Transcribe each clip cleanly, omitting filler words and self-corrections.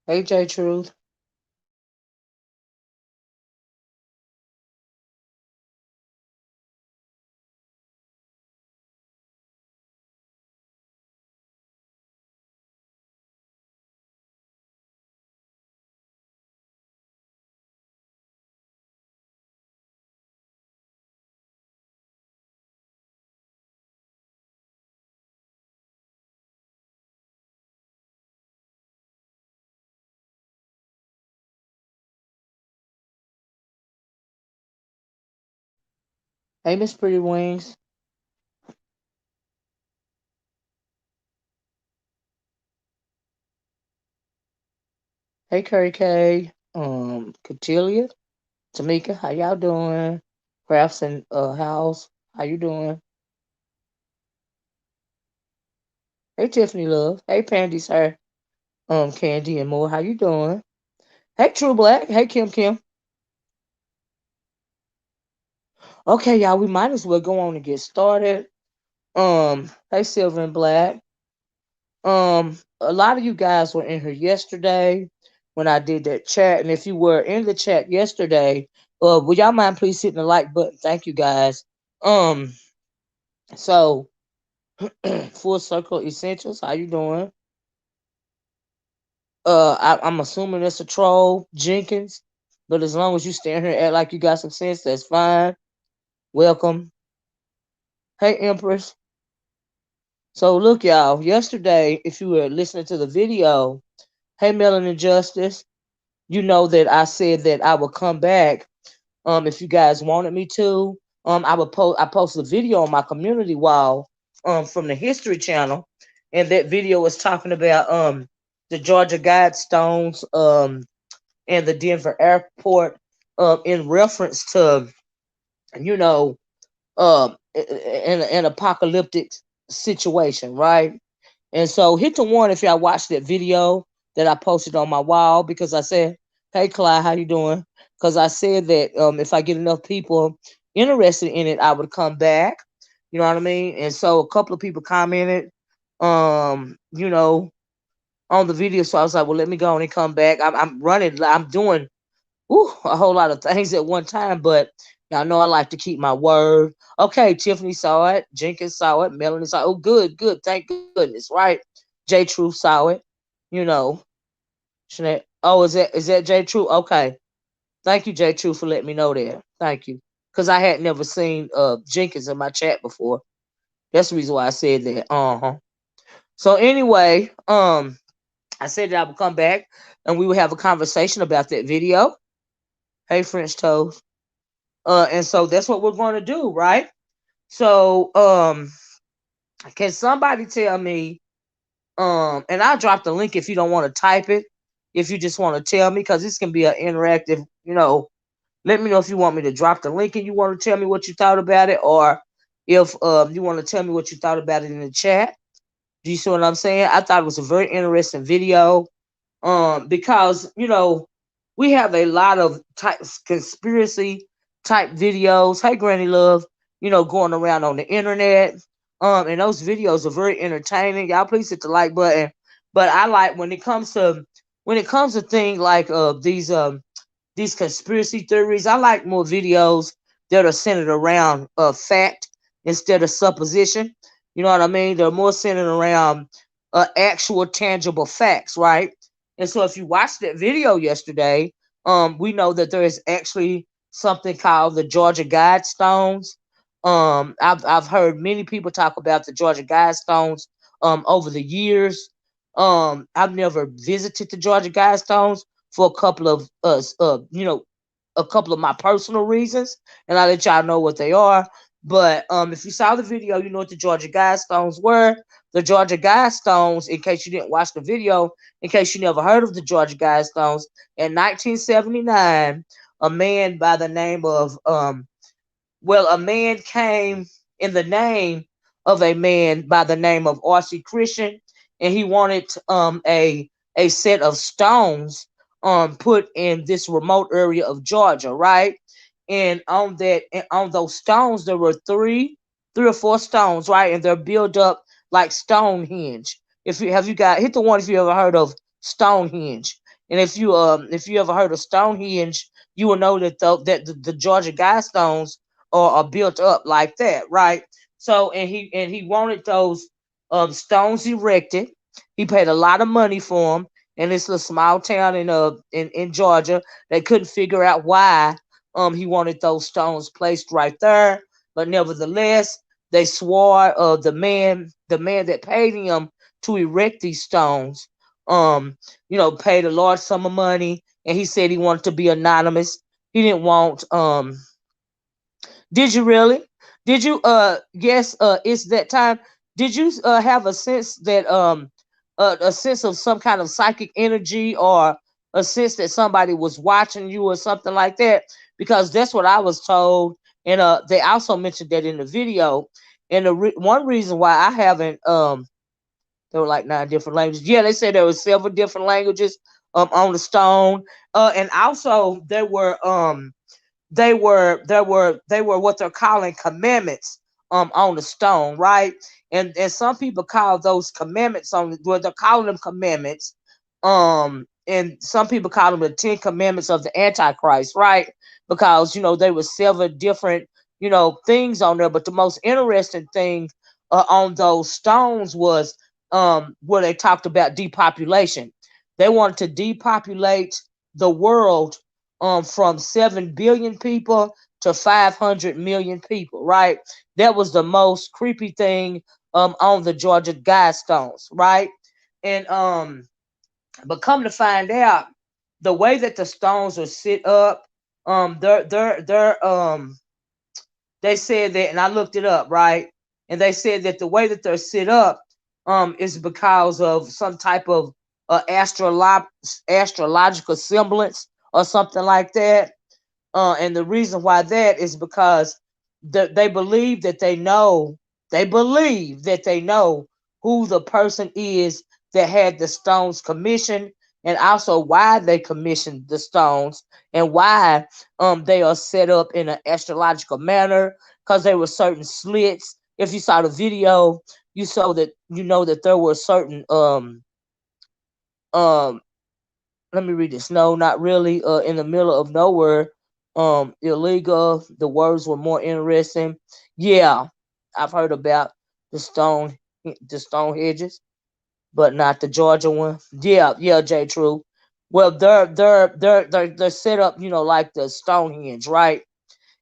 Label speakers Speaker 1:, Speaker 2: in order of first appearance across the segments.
Speaker 1: Hey, J Truth. Hey, Miss Pretty Wings. Hey, Curry K. Catilia. Tamika, how y'all doing? Crafts and House, how you doing? Hey, Tiffany Love. Hey, Pandy, sir. Candy and more, how you doing? Hey, True Black. Hey, Kim Kim. Okay, y'all, we might as well go on and get started. Hey, Silver and Black. A lot of you guys were in here yesterday when I did that chat, and if you were in the chat yesterday, would y'all mind please hitting the like button? Thank you, guys. Um, so Full Circle Essentials, how you doing? I'm assuming it's a troll, Jenkins, but as long as you stand here and act like you got some sense, that's fine. Welcome. Hey, Empress. So look, y'all. Yesterday, if you were listening to the video, hey, Melanin Justice. You know that I said that I would come back if you guys wanted me to. I posted a video on my community wall from the History Channel, and that video was talking about the Georgia Guidestones and the Denver airport in reference to, you know, an apocalyptic situation, right? And so hit the one if y'all watched that video that I posted on my wall, because I said, "Hey, Clyde, how you doing?" Because I said that if I get enough people interested in it, I would come back. You know what I mean? And so a couple of people commented, you know, on the video. So I was like, "Well, let me go on and come back." I'm running. I'm doing a whole lot of things at one time, but y'all know I like to keep my word. Okay, Tiffany saw it, Jenkins saw it, Melanie saw it. Oh, good, good, thank goodness, right? J Truth saw it, you know. Oh, is that J Truth? Okay, thank you, J Truth, for letting me know that. Thank you, because I had never seen Jenkins in my chat before. That's the reason why I said that. So anyway, I said that I would come back and we would have a conversation about that video. Hey, French toast. And so that's what we're going to do, right? So, can somebody tell me? And I'll drop the link if you don't want to type it. If you just want to tell me, because this can be an interactive. Let me know if you want me to drop the link and you want to tell me what you thought about it, or if you want to tell me what you thought about it in the chat. Do you see what I'm saying? I thought it was a very interesting video. Because we have a lot of type conspiracy type videos. Hey, Granny Love, going around on the internet. And those videos are very entertaining. Y'all please hit the like button. But I like when it comes to things like these conspiracy theories. I like more videos that are centered around fact instead of supposition. You know what I mean? They're more centered around actual tangible facts, right? And so if you watched that video yesterday, we know that there is actually something called the Georgia Guidestones. I've heard many people talk about the Georgia Guidestones over the years. I've never visited the Georgia Guidestones for a couple of a couple of my personal reasons, and I'll let y'all know what they are. But if you saw the video, you know what the Georgia Guidestones were. The Georgia Guidestones, in case you didn't watch the video, in case you never heard of the Georgia Guidestones, in 1979, a man by the name of a man came in the name of a man by the name of R.C. Christian, and he wanted a set of stones put in this remote area of Georgia, right? And on those stones there were three or four stones, right? And they're built up like Stonehenge. If you got hit the one if you ever heard of Stonehenge. And if you ever heard of Stonehenge, you will know that the Georgia Guidestones are built up like that, right? So and he wanted those stones erected. He paid a lot of money for them. In this little small town in Georgia, they couldn't figure out why he wanted those stones placed right there. But nevertheless, they swore the man that paid him to erect these stones, um, paid a large sum of money, and he said he wanted to be anonymous. He didn't want. Did you really? Did you? Yes. It's that time. Did you have a sense that a sense of some kind of psychic energy, or a sense that somebody was watching you or something like that? Because that's what I was told, and they also mentioned that in the video. And one reason why I haven't there were like 9 different languages. Yeah, they said there were several different languages on the stone. And also they were what they're calling commandments on the stone, right? And some people call those commandments on well, they're calling them commandments. And some people call them the 10 commandments of the Antichrist, right? Because they were several different things on there. But the most interesting thing on those stones was where they talked about depopulation. They wanted to depopulate the world from 7 billion people to 500 million people, right? That was the most creepy thing on the Georgia Guidestones, right? And but come to find out, the way that the stones are set up, they're they said that, and I looked it up, right? And they said that the way that they're set up is because of some type of astrological semblance or something like that. And the reason why that is because they believe that they know who the person is that had the stones commissioned, and also why they commissioned the stones, and why they are set up in an astrological manner, because there were certain slits. If you saw the video, you saw that that there were certain um let me read this. No, not really. In the middle of nowhere, illegal. The words were more interesting. Yeah, I've heard about the stone hedges, but not the Georgia one. Yeah, yeah, J. True. Well, they're set up, like the Stonehenge, right?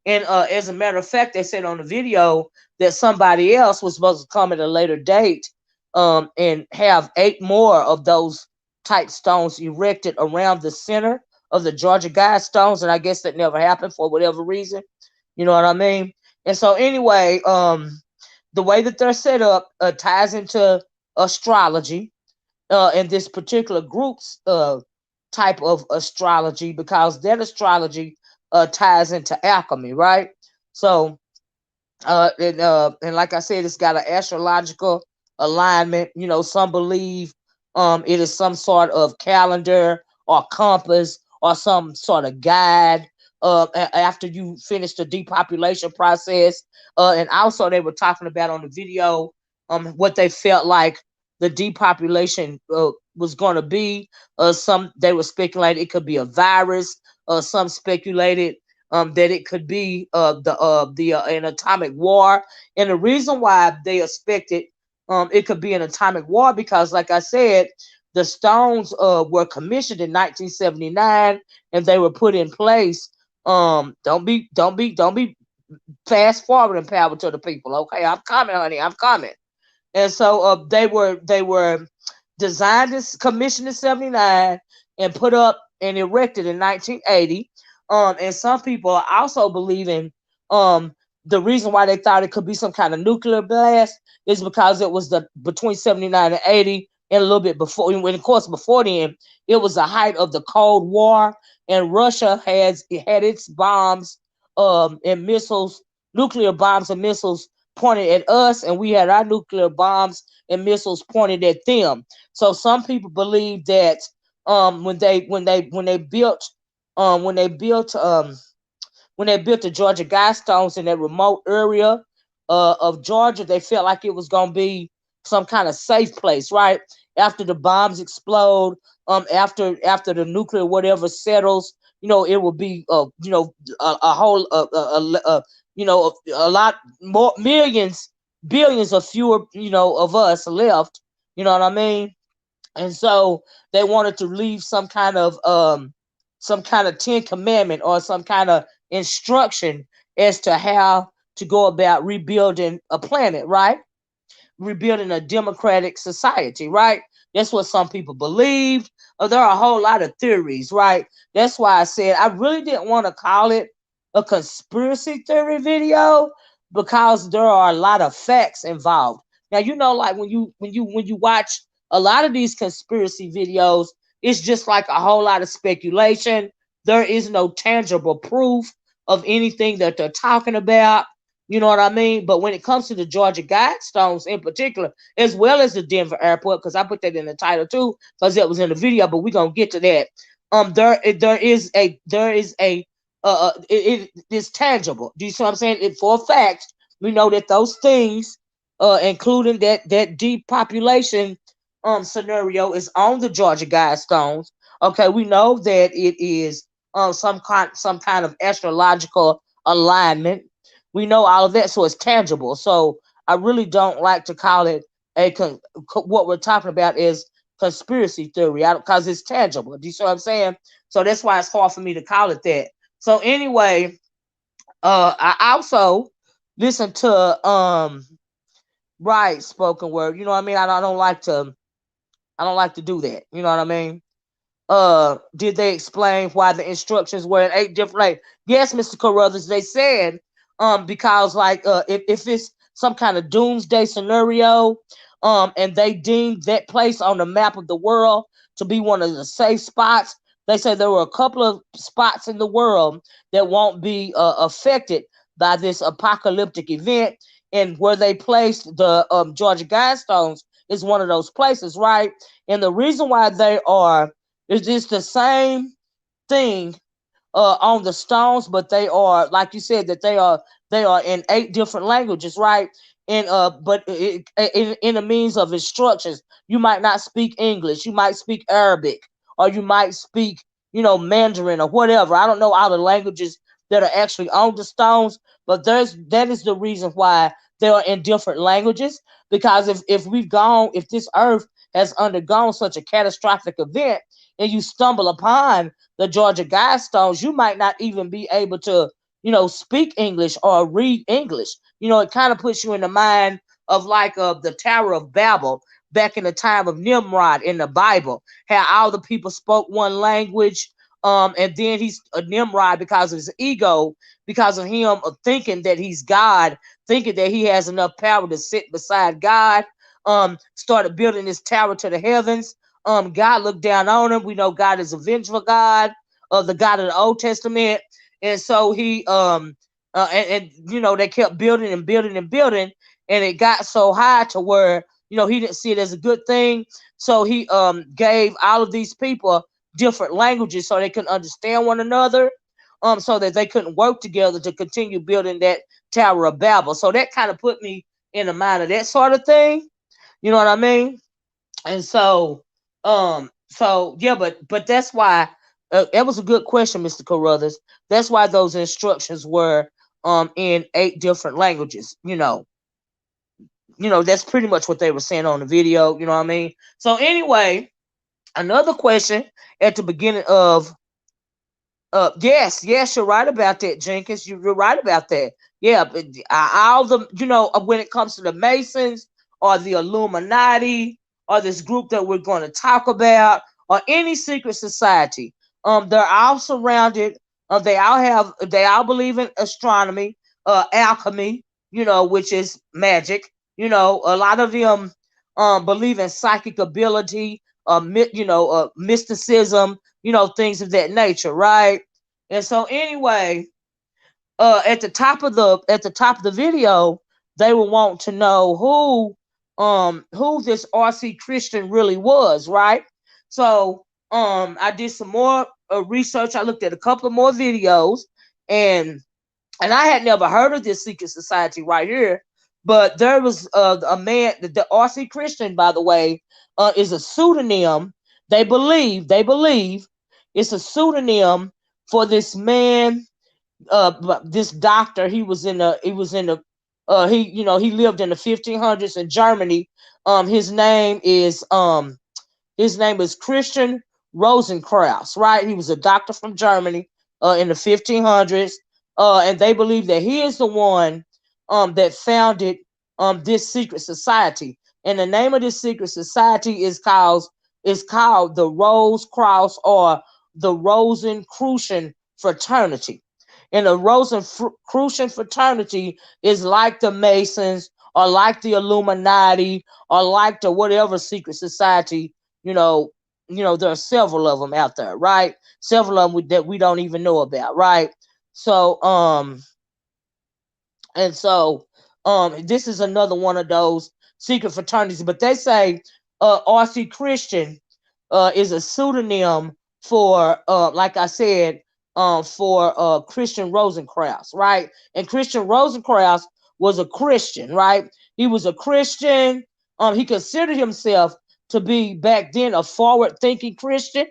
Speaker 1: And as a matter of fact, they said on the video that somebody else was supposed to come at a later date and have 8 more of those type stones erected around the center of the Georgia Guidestones. And I guess that never happened for whatever reason. You know what I mean? And so, anyway, the way that they're set up ties into astrology in this particular group's type of astrology, because that astrology ties into alchemy, right? So, and like I said, it's got an astrological alignment. Some believe it is some sort of calendar or compass or some sort of guide after you finish the depopulation process. And also, they were talking about on the video what they felt like the depopulation was going to be. Some they were speculating it could be a virus. Some speculated that it could be the an atomic war. And the reason why they expected it could be an atomic war, because, like I said, the stones were commissioned in 1979, and they were put in place. Don't be fast forwarding power to the people. Okay, I'm coming, honey. I'm coming. And so they were designed and commissioned in 79 and put up and erected in 1980. And some people are also believing um, the reason why they thought it could be some kind of nuclear blast is because it was the between 79 and 80, and a little bit before. When, of course, before then, it was the height of the Cold War, and Russia had its bombs and missiles, nuclear bombs and missiles pointed at us, and we had our nuclear bombs and missiles pointed at them. So some people believe that um, when they built um, when they built the Georgia Guidestones in that remote area of Georgia, they felt like it was gonna be some kind of safe place, right? after the bombs explode, after the nuclear whatever settles, it will be a whole a lot more, millions, billions of fewer of us left. You know what I mean? And so they wanted to leave some kind of Ten Commandment or some kind of instruction as to how to go about rebuilding a planet, right? Rebuilding a democratic society, right? That's what some people believed. There are a whole lot of theories, right? That's why I said I really didn't want to call it a conspiracy theory video, because there are a lot of facts involved. Now, like when you watch a lot of these conspiracy videos, it's just like a whole lot of speculation. There is no tangible proof of anything that they're talking about. You know what I mean? But when it comes to the Georgia Guidestones in particular, as well as the Denver airport, because I put that in the title too, because that was in the video, but we're gonna get to that. It is tangible. Do you see what I'm saying? For a fact, we know that those things, including that depopulation scenario, is on the Georgia Guidestones. Okay, we know that it is some kind of astrological alignment. We know all of that, so it's tangible. So I really don't like to call it what we're talking about is conspiracy theory, because it's tangible. Do you see what I'm saying? So that's why it's hard for me to call it that. So anyway, I also listen to right spoken word. You know what I mean? I don't like to do that. You know what I mean? Did they explain why the instructions were in 8 different, like, yes, Mr. Carruthers, they said because like if it's some kind of doomsday scenario, and they deemed that place on the map of the world to be one of the safe spots, they said there were a couple of spots in the world that won't be affected by this apocalyptic event, and where they placed the Georgia Guidestones is one of those places, right? And the reason why they are, it's just the same thing on the stones, but they are, like you said, that they are in 8 different languages, right? And but in the means of instructions, you might not speak English, you might speak Arabic, or you might speak, Mandarin or whatever. I don't know all the languages that are actually on the stones, but that is the reason why they are in different languages. Because if this earth has undergone such a catastrophic event, and you stumble upon the Georgia Guidestones, you might not even be able to, speak English or read English. It kind of puts you in the mind of like the Tower of Babel back in the time of Nimrod in the Bible, how all the people spoke one language. And then he's a Nimrod, because of his ego, because of him thinking that he's God, thinking that he has enough power to sit beside God. Started building this tower to the heavens. God looked down on him. We know God is a vengeful God, the God of the Old Testament. And so he they kept building and building and building, and it got so high to where he didn't see it as a good thing. So he gave all of these people different languages so they couldn't understand one another, so that they couldn't work together to continue building that Tower of Babel. So that kind of put me in the mind of that sort of thing. You know what I mean? And so yeah, but that's why that was a good question, Mr. Carruthers. That's why those instructions were in 8 different languages. That's pretty much what they were saying on the video. You know what I mean? So anyway, another question at the beginning of yes, you're right about that, Jenkins. You're right about that. Yeah, but all the when it comes to the Masons or the Illuminati or this group that we're going to talk about, or any secret society, they're all surrounded. They all believe in astronomy, alchemy, which is magic. A lot of them believe in psychic ability, mysticism, things of that nature, right? And so anyway, at the top of the video, they will want to know who this RC Christian really was, right? So I did some more research. I looked at a couple of more videos, and I had never heard of this secret society right here. But there was a man, the RC Christian, by the way, is a pseudonym. They believe it's a pseudonym for this man, this doctor. He lived in the 1500s in Germany. His name is Christian Rosenkraus, right? He was a doctor from Germany in the 1500s, and they believe that he is the one that founded this secret society. And the name of this secret society is called the Rose Cross, or the Rosicrucian Fraternity. And the Rosicrucian Fraternity is like the Masons, or like the Illuminati, or like the whatever secret society. you know, there are several of them out there, right? Several of them that we don't even know about, right? So, and so, this is another one of those secret fraternities. But they say, RC Christian, is a pseudonym for, like I said, for Christian Rosenkraus, right? And Christian Rosenkraus was a Christian, right? He was a Christian. He considered himself to be back then a forward-thinking Christian.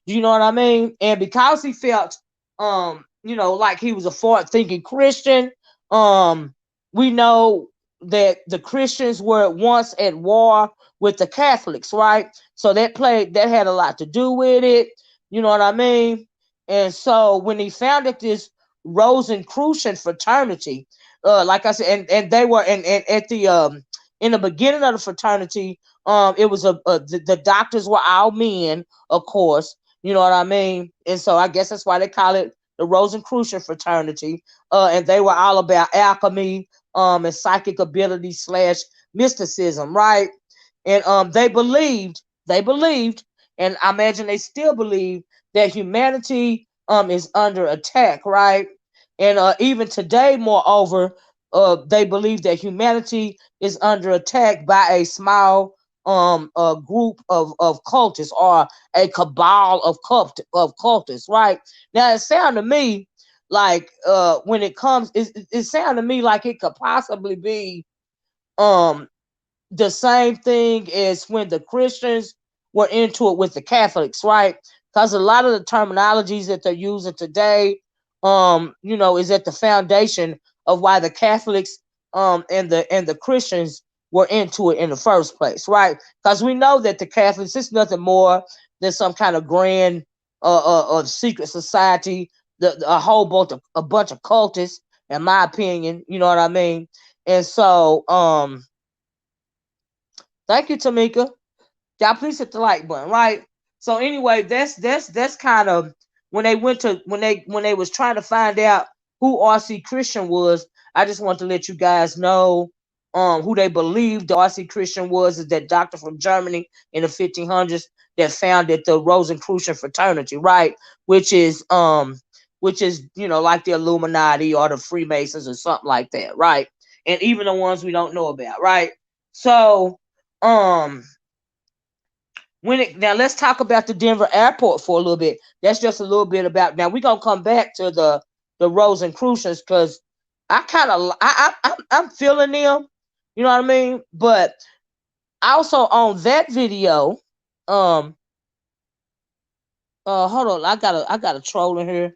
Speaker 1: Do you know what I mean? And because he felt, like he was a forward-thinking Christian, um, we know that the Christians were once at war with the Catholics, right? So that had a lot to do with it. You know what I mean? And so when he founded this Rosicrucian fraternity, like I said, and they were, and at the in the beginning of the fraternity, it was the doctors were all men, of course. You know what I mean? And so I guess that's why they call it the Rosicrucian fraternity. And they were all about alchemy, and psychic ability slash mysticism, right? And they believed, and I imagine they still believe, that humanity is under attack, right? And even today, moreover, they believe that humanity is under attack by a small a group of cultists, or a cabal of cultists, right? Now it sounds to me like, when it sounds to me like it could possibly be um the same thing as when the Christians were into it with the Catholics, right? Because a lot of the terminologies that they're using today, is at the foundation of why the Catholics and the Christians were into it in the first place, right? Because we know that the Catholics is nothing more than some kind of grand of secret society, a whole bunch of cultists, in my opinion. You know what I mean? And so, thank you, Tamika. Y'all please hit the like button, right? So anyway, that's kind of when they was trying to find out who RC Christian was. I just want to let you guys know who they believed the RC Christian was, is that doctor from Germany in the 1500s that founded the Rosicrucian fraternity, right? Which is like the Illuminati or the Freemasons or something like that, right? And even the ones we don't know about, right? So, um now let's talk about the Denver airport for a little bit. That's just a little bit about. Now we're gonna come back to the Rosicrucians, because I'm feeling them. You know what I mean? But also on that video, um, hold on, I got a troll in here.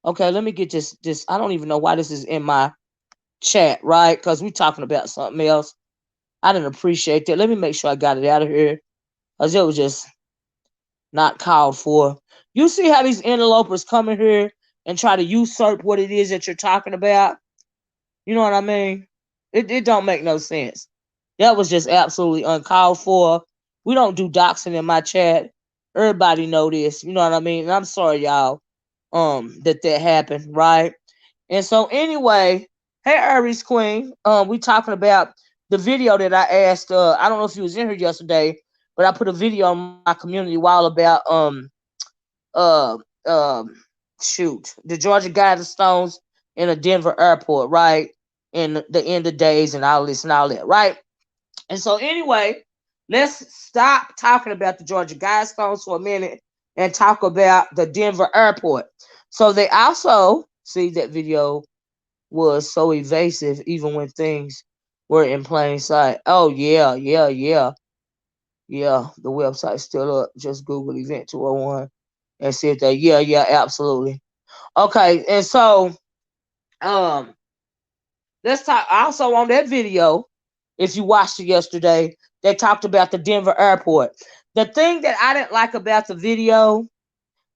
Speaker 1: Okay, let me get this. I don't even know why this is in my chat, right? Because we talking about something else. I didn't appreciate that. Let me make sure I got it out of here, because it was just not called for. You see how these interlopers come in here and try to usurp what it is that you're talking about? You know what I mean? It don't make no sense. That was just absolutely uncalled for. We don't do doxing in my chat. Everybody know this. You know what I mean? And I'm sorry, y'all, that happened, right? And so anyway, hey Aries Queen, we talking about the video that I asked. I don't know if you was in here yesterday, but I put a video on my community while about uh the Georgia Guidestones in a Denver airport, right? In the end of days and all this and all that, right? And so anyway, let's stop talking about the Georgia Guidestones for a minute and talk about the Denver airport. So they also see that video was so evasive, even when things We're in plain sight. Oh yeah, yeah, yeah, yeah. The website's still up. Just Google Event 201 and see if they. Yeah, yeah, absolutely. Okay, and so um, let's talk. Also on that video, if you watched it yesterday, they talked about the Denver airport. The thing that I didn't like about the video,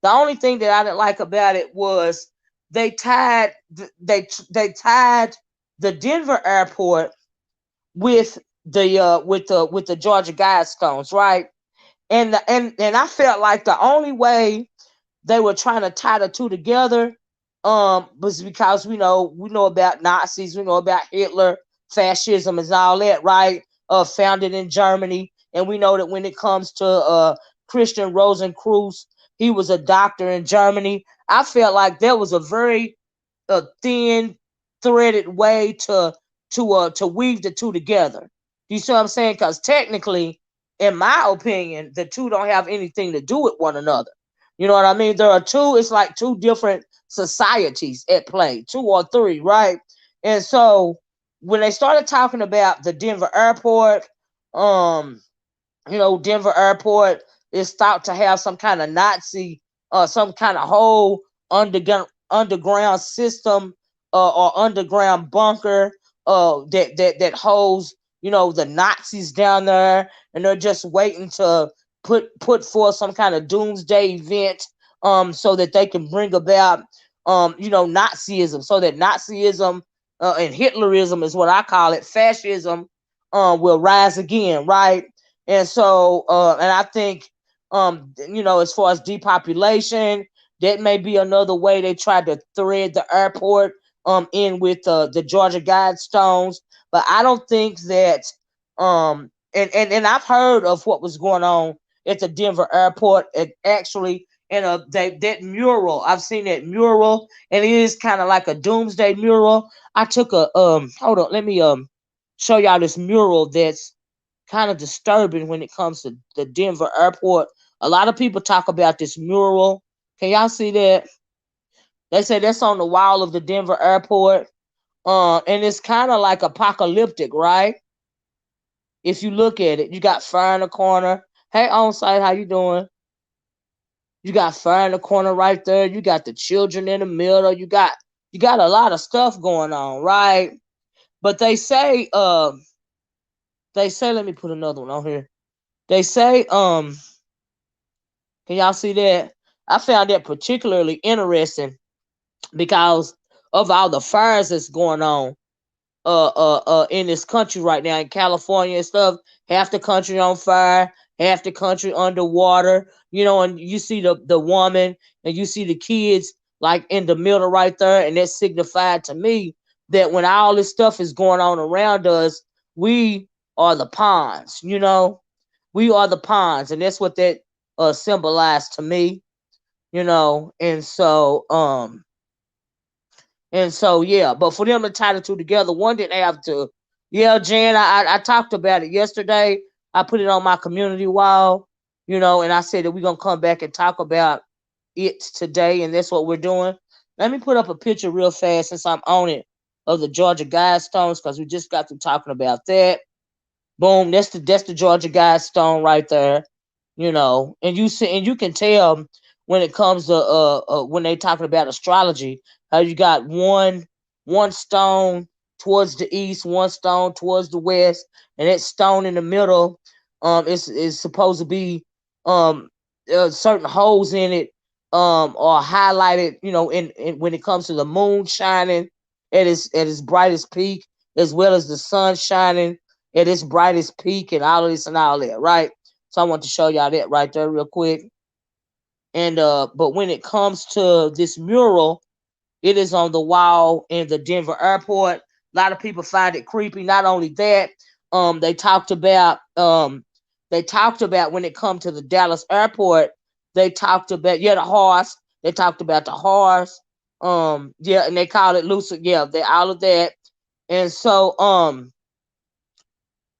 Speaker 1: the only thing that I didn't like about it was they tied they tied the Denver airport with the Georgia Guidestones, right? And I felt like the only way they were trying to tie the two together was because we know about Nazis, we know about Hitler, fascism, and all that, right? Founded in Germany, and we know that when it comes to Christian Rosenkreuz, he was a doctor in Germany. I felt like there was a very thin threaded way to weave the two together. You see what I'm saying? Because technically, in my opinion, the two don't have anything to do with one another. You know what I mean? There are two. It's like two different societies at play, two or three, right? And so when they started talking about the Denver airport, um, Denver Airport is thought to have some kind of Nazi, some kind of whole underground system or underground bunker that holds the Nazis down there, and they're just waiting to put forth some kind of doomsday event so that they can bring about Nazism, so that Nazism and Hitlerism is what I call it, fascism will rise again, right? And so, and I think, as far as depopulation, that may be another way they tried to thread the airport in with the Georgia Guidestones. But I don't think that, and I've heard of what was going on at the Denver airport. It actually, that mural, I've seen that mural, and it is kind of like a doomsday mural. I took a hold on, let me show y'all this mural that's kind of disturbing when it comes to the Denver airport. A lot of people talk about this mural. Can y'all see that? They say that's on the wall of the Denver airport. And it's kind of like apocalyptic, right? If you look at it, you got fire in the corner. Hey, on site, how you doing? You got fire in the corner right there. You got the children in the middle. You got a lot of stuff going on, right? But they say let me put another one on here. They say can y'all see that? I found that particularly interesting because of all the fires that's going on in this country right now in California and stuff. Half the country on fire, half the country underwater. And you see the woman and you see the kids like in the middle right there, and that signified to me that when all this stuff is going on around us, we are the pawns. We are the pawns, and that's what that symbolized to me. And so yeah, but for them to tie the two together, one didn't have to. Yeah, Jan, I talked about it yesterday. I put it on my community wall, and I said that we're gonna come back and talk about it today, and that's what we're doing. Let me put up a picture real fast since I'm on it of the Georgia Guidestones because we just got through talking about that. Boom, that's the Georgia Guidestone right there. And you see, and you can tell when it comes to when they talking about astrology, how you got one stone towards the east, one stone towards the west, and that stone in the middle is supposed to be um certain holes in it are highlighted, in when it comes to the moon shining at its brightest peak, as well as the sun shining at its brightest peak, and all of this and all that, right? So I want to show y'all that right there real quick. And but when it comes to this mural, it is on the wall in the Denver airport. A lot of people find it creepy. Not only that, they talked about when it comes to the Dallas airport, they talked about the horse. They talked about the horse. Yeah, and they call it Lucifer. Yeah, they all of that. And so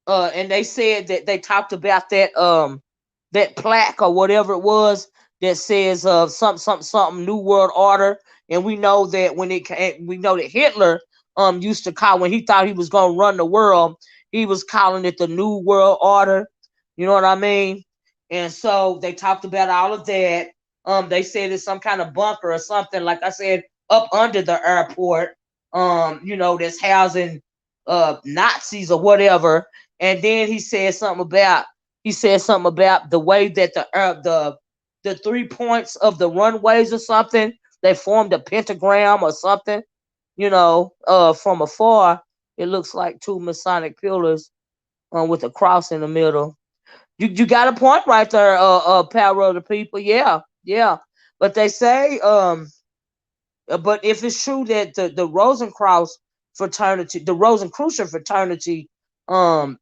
Speaker 1: and they said that they talked about that plaque or whatever it was that says something new world order. And we know that we know that Hitler used to call when he thought he was gonna run the world. He was calling it the New World Order. You know what I mean? And so they talked about all of that. They said it's some kind of bunker or something, like I said, up under the airport. That's housing Nazis or whatever. And then he said something about the way that the 3 points of the runways or something, they formed a pentagram or something. From afar, it looks like two Masonic pillars with a cross in the middle. You got a point right there, power of the people. Yeah, yeah. But they say, but if it's true that the Rosencrantz fraternity, the Rosicrucian fraternity, had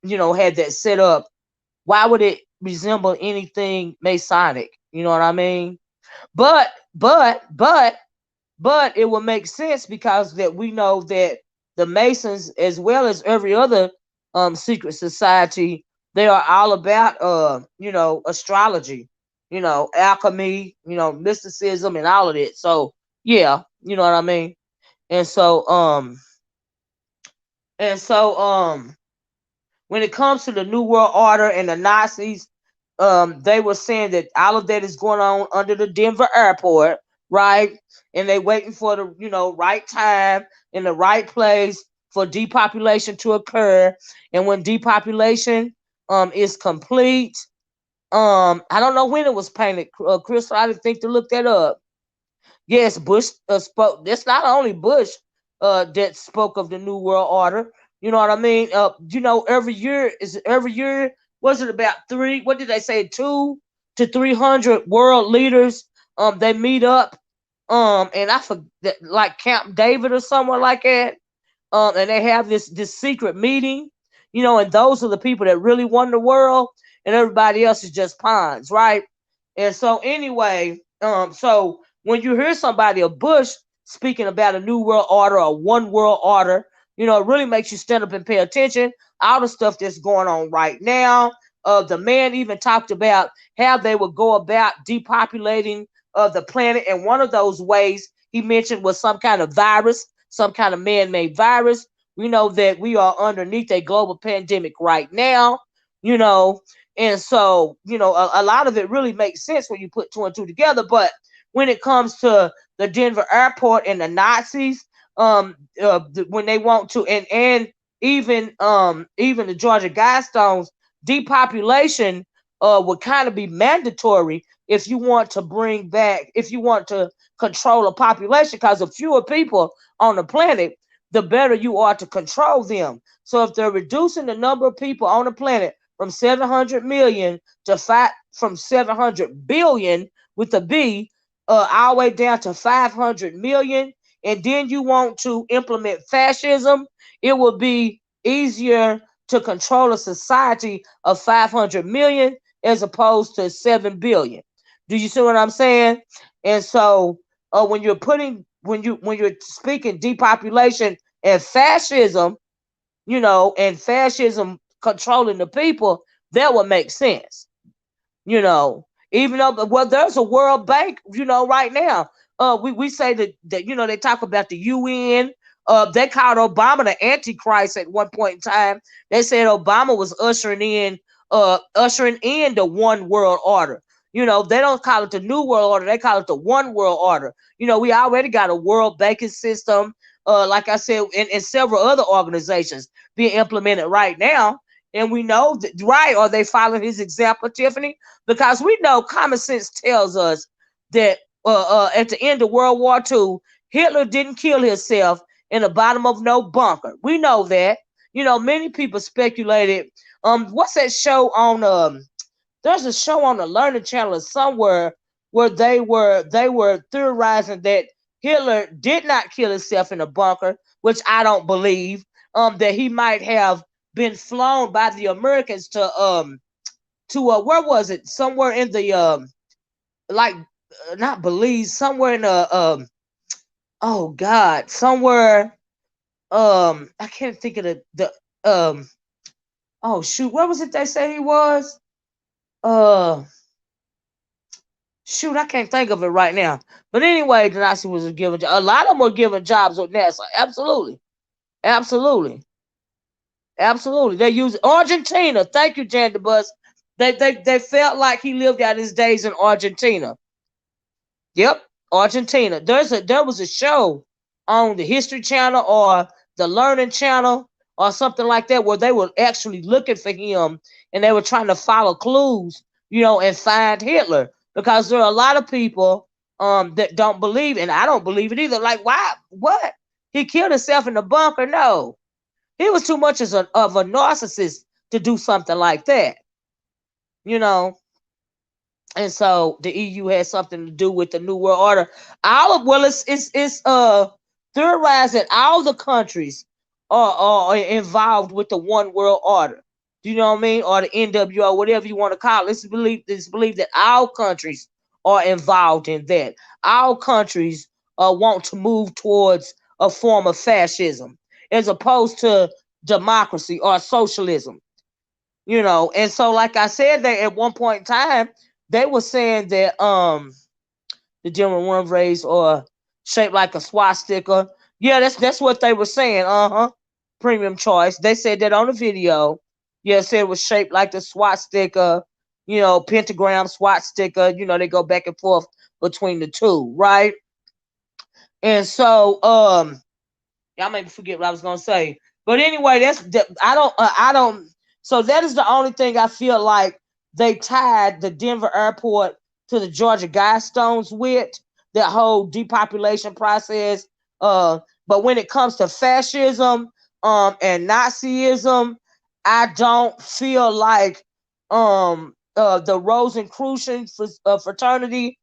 Speaker 1: that set up, why would it resemble anything Masonic? You know what I mean? But but but but it would make sense because that we know that the Masons, as well as every other secret society, they are all about astrology, alchemy, mysticism and all of it. So yeah, you know what I mean? And so and so when it comes to the New World Order and the Nazis, they were saying that all of that is going on under the Denver airport, right? And they waiting for the right time in the right place for depopulation to occur. And when depopulation is complete, I don't know when it was painted. Crystal, I didn't think to look that up. Yes, Bush spoke. That's not only Bush that spoke of the New World Order. You know what I mean? Every year was it about three? What did they say? 200 to 300 world leaders. They meet up. And I forget, like Camp David or somewhere like that. And they have this secret meeting. And those are the people that really won the world, and everybody else is just pawns, right? And so anyway, so when you hear somebody, a Bush, speaking about a new world order or one world order, it really makes you stand up and pay attention. All the stuff that's going on right now. The man even talked about how they would go about depopulating the planet, and one of those ways he mentioned was some kind of virus, some kind of man-made virus. We know that we are underneath a global pandemic right now, you know, and so, a lot of it really makes sense when you put two and two together. But when it comes to the Denver airport and the Nazis, when they want to, and even the Georgia Guidestones, depopulation would kind of be mandatory if you want to if you want to control a population, because the fewer people on the planet, the better you are to control them. So if they're reducing the number of people on the planet from 700 million to from 700 billion with a B, all the way down to 500 million, and then you want to implement fascism, it will be easier to control a society of 500 million as opposed to 7 billion. Do you see what I'm saying? And so when you're speaking depopulation and fascism, and fascism controlling the people, that would make sense. Even though, well, there's a World Bank, right now. We say that they talk about the UN. They called Obama the Antichrist at one point in time. They said Obama was ushering in the one world order. They don't call it the new world order. They call it the one world order. We already got a world banking system, like I said, and several other organizations being implemented right now. And we know that, right? Are they following his example, Tiffany? Because we know common sense tells us that at the end of World War II, Hitler didn't kill himself in the bottom of no bunker. We know that. Many people speculated. What's that show on? There's a show on the Learning Channel somewhere where they were theorizing that Hitler did not kill himself in a bunker, which I don't believe. That he might have been flown by the Americans to where was it? Somewhere in the like not Belize, somewhere in the oh God, somewhere I can't think of the oh shoot, where was it they say he was? Uh Shoot, I can't think of it right now. But anyway, the Nazi was given a lot of them were given jobs with NASA. Absolutely, absolutely, absolutely. They use Argentina. Thank you, Jan Bus. They felt like he lived out his days in Argentina. Yep, Argentina. There was a show on the History Channel or the Learning Channel or something like that where they were actually looking for him and they were trying to follow clues, and find Hitler because there are a lot of people that don't believe, and I don't believe it either. Like, why? What? He killed himself in the bunker? No, he was too much of a narcissist to do something like that. You know, and so the EU has something to do with the New World Order. It's theorized that all the countries are involved with the One World Order. Do you know what I mean? Or the NWO, whatever you want to call it. It's believed that all countries are involved in that. All countries want to move towards a form of fascism as opposed to democracy or socialism. And so like I said, that at one point in time they were saying that the general worm rays are shaped like a swastika. Yeah, that's what they were saying. Premium choice. They said that on the video. Yeah, said it was shaped like the swastika, pentagram swastika. They go back and forth between the two, right? And so y'all made me forget what I was gonna say. But anyway, I don't. So that is the only thing I feel like they tied the Denver airport to the Georgia Guidestones with that whole depopulation process. But when it comes to fascism, and Nazism, I don't feel like the Rosicrucian fraternity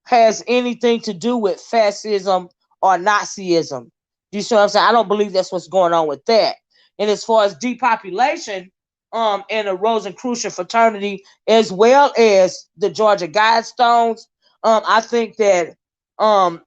Speaker 1: has anything to do with fascism or Nazism. Do you see what I'm saying? I don't believe that's what's going on with that. And as far as depopulation, and the Rosicrucian fraternity, as well as the Georgia Guidestones, I think that I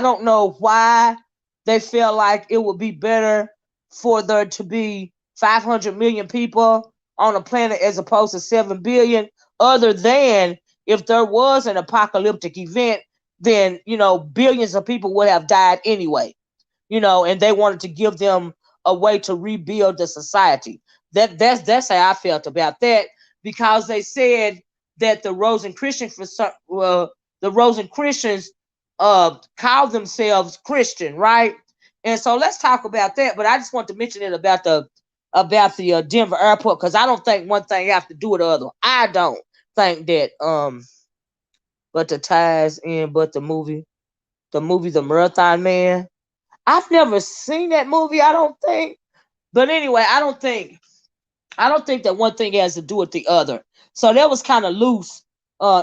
Speaker 1: don't know why they feel like it would be better for there to be 500 million people on a planet as opposed to 7 billion, other than if there was an apocalyptic event, then billions of people would have died anyway. And they wanted to give them a way to rebuild the society. That's how I felt about that, because they said that the Rosicrucians call themselves Christian, right? And so let's talk about that. But I just want to mention it about the Denver airport, because I don't think one thing have to do with the other. I don't think that but the ties in, but the movie The Marathon Man. I've never seen that movie, I don't think. But anyway, I don't think that one thing has to do with the other. So that was kind of loose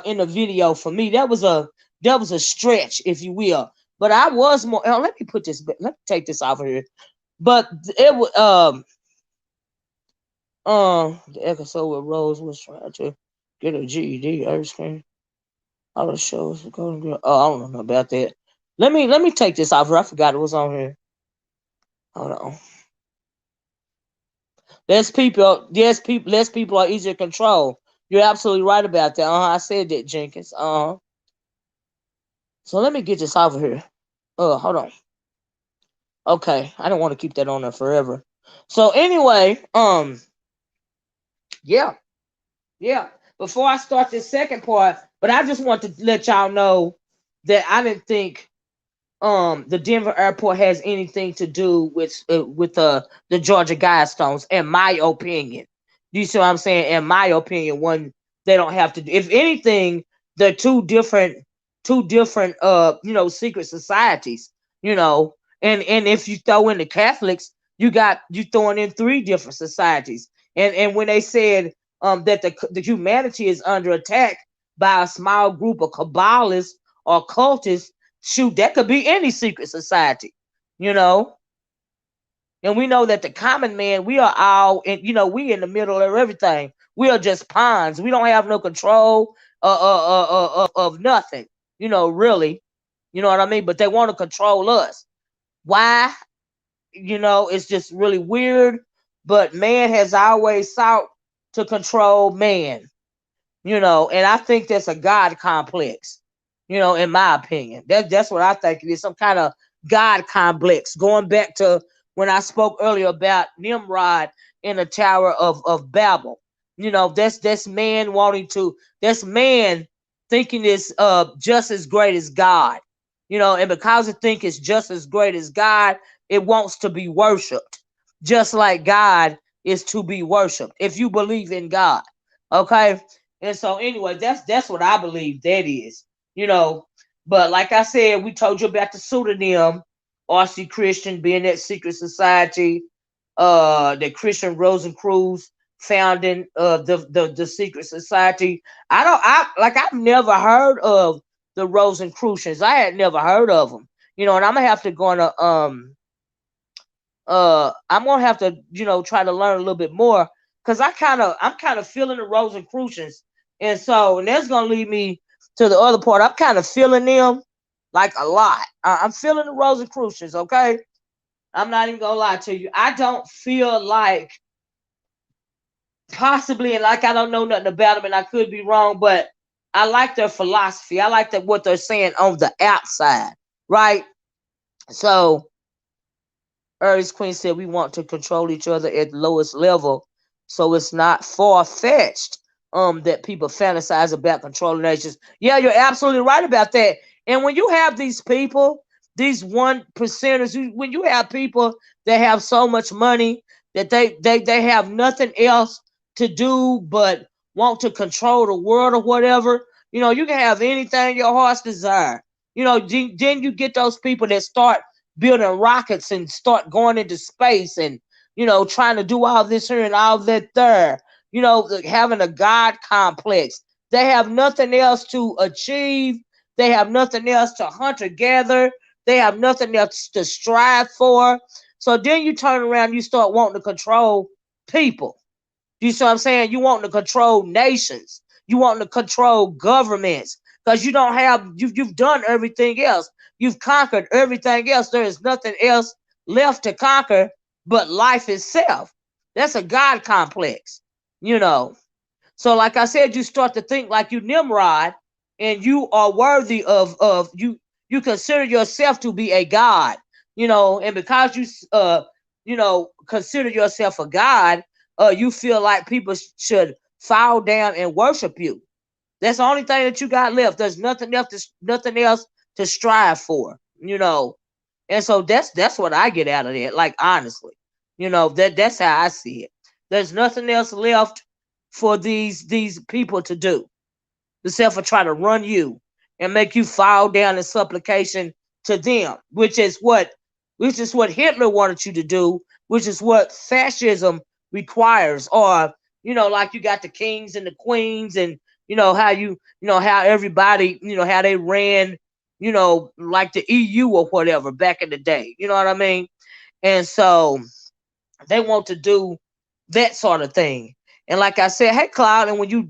Speaker 1: in the video for me. That was a stretch, if you will. But I was more. Oh, let me put this. Let me take this off of here. But it was the episode where Rose was trying to get a GED. Erskine. All the shows. Golden Girl. Oh, I don't know about that. Let me take this off here. I forgot it was on here. Hold on. Less people are easier to control. You're absolutely right about that. I said that, Jenkins. So let me get this off of here. Hold on. Okay, I don't want to keep that on there forever. So anyway, yeah, yeah. Before I start this second part, but I just want to let y'all know that I didn't think the Denver airport has anything to do with the Georgia Guidestones, in my opinion. You see what I'm saying? In my opinion, one, they don't have to do. If anything, they're two different secret societies. You know, and if you throw in the Catholics, you throwing in three different societies. And when they said that the humanity is under attack by a small group of Kabbalists or cultists, shoot, that could be any secret society, you know. And we know that the common man, we are all, we in the middle of everything. We are just pawns. We don't have no control of nothing, really. You know what I mean? But they want to control us. Why? It's just really weird. But man has always sought to control man. And I think that's a God complex, in my opinion. That's what I think it is, some kind of God complex. Going back to when I spoke earlier about Nimrod in the Tower of Babel. That's man that's man thinking it's just as great as God. And because it think it's just as great as God, it wants to be worshipped. Just like God is to be worshipped. If you believe in God. Okay. And so anyway, that's what I believe that is, you know. But like I said, we told you about the pseudonym, RC Christian being that secret society, that Christian Rosencruz founding the secret society. I've never heard of the Rosicrucians. I had never heard of them. And I'm gonna have to, try to learn a little bit more because I'm kind of feeling the Rosicrucians, and that's gonna lead me to the other part. I'm kind of feeling them like a lot. I'm feeling the Rosicrucians. Okay, I'm not even gonna lie to you. I don't feel like possibly, and like I don't know nothing about them, and I could be wrong, but I like their philosophy. I like what they're saying on the outside, right? So Earth's Queen said we want to control each other at the lowest level, so it's not far fetched that people fantasize about controlling nations. Yeah, you're absolutely right about that. And when you have these people, these 1%ers, when you have people that have so much money that they have nothing else to do but want to control the world or whatever, you can have anything your heart's desire. Then you get those people that start building rockets and start going into space and trying to do all this here and all that there, having a God complex. They have nothing else to achieve. They have nothing else to hunt or gather. They have nothing else to strive for. So then you turn around, you start wanting to control people. You see what I'm saying? You want to control nations. You want to control governments because you've done everything else. You've conquered everything else. There is nothing else left to conquer but life itself. That's a God complex, you know. So, like I said, you start to think like you Nimrod, and you are worthy of you. You consider yourself to be a god, and because consider yourself a god, you feel like people should fall down and worship you. That's the only thing that you got left. There's nothing else to strive for, And so that's what I get out of it. Like honestly, that's how I see it. There's nothing else left for these people to do, except for try to run you and make you fall down in supplication to them, which is what Hitler wanted you to do, which is what fascism requires, or like you got the kings and the queens, and how everybody, how they ran, like the EU or whatever back in the day. You know what I mean? And so they want to do that sort of thing. And like I said, hey Cloud, and when you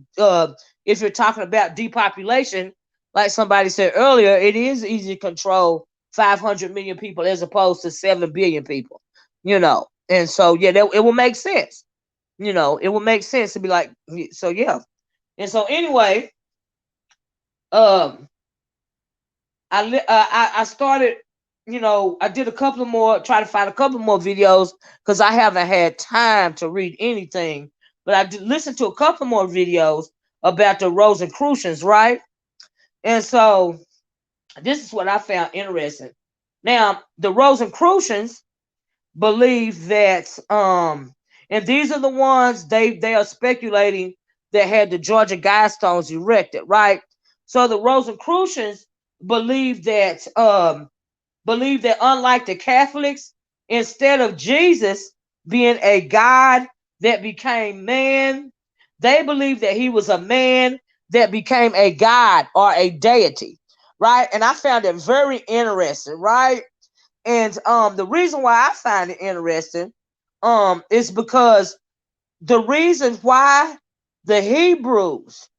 Speaker 1: if you're talking about depopulation, like somebody said earlier, it is easy to control 500 million people as opposed to 7 billion people, And so yeah, it will make sense. It will make sense to be like, so yeah. And so anyway, um I started, I did a couple of more, try to find a couple more videos because I haven't had time to read anything. But I did listen to a couple more videos about the Rosicrucians, right? And so this is what I found interesting. Now, the Rosicrucians believe that, and these are the ones they are speculating that had the Georgia Guidestones erected, right? So the Rosicrucians believe that unlike the Catholics, instead of Jesus being a God that became man, they believe that he was a man that became a God or a deity, right? And I found it very interesting, right? And the reason why I find it interesting is because the reason why the Hebrews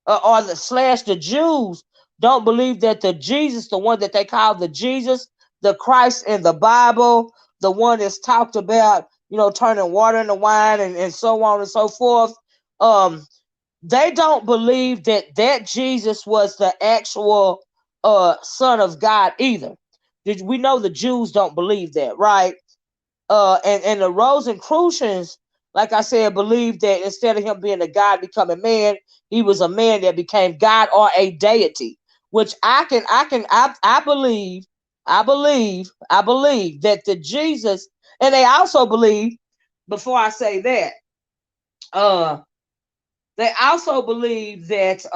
Speaker 1: or the Jews don't believe that the Jesus, the one that they call the Jesus, the Christ in the Bible, the one that's talked about, turning water into wine and so on and so forth. Um, they don't believe that Jesus was the actual son of God either. We know the Jews don't believe that, right? And the Rosicrucians, like I said, believe that instead of him being a God becoming man, he was a man that became God or a deity. Which I believe that the Jesus, and they also believe, before I say that, uh, they also believe that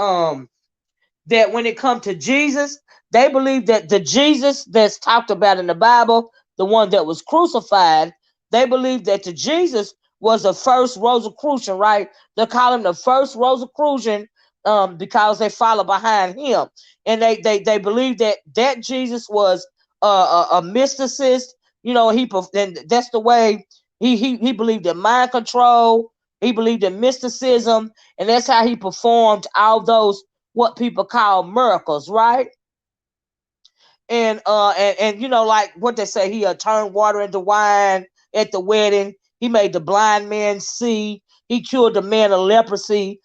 Speaker 1: when it comes to Jesus, they believe that the Jesus that's talked about in the Bible, the one that was crucified, they believe that the Jesus was the first Rosicrucian, right? They call him the first Rosicrucian because they follow behind him, and they believe that Jesus was a mysticist. You know, and that's the way he believed in mind control. He believed in mysticism, and that's how he performed all those what people call miracles, right? And you know, like what they say, he turned water into wine at the wedding. He made the blind man see. He cured the man of leprosy.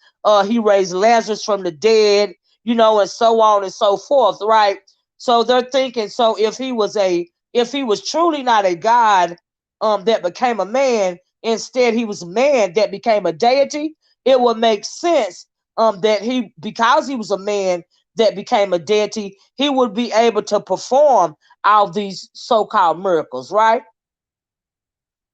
Speaker 1: He raised Lazarus from the dead. You know, and so on and so forth, right? So they're thinking, so if he was truly not a god, that became a man, instead he was a man that became a deity, it would make sense that he, because he was a man that became a deity, he would be able to perform all these so-called miracles, right?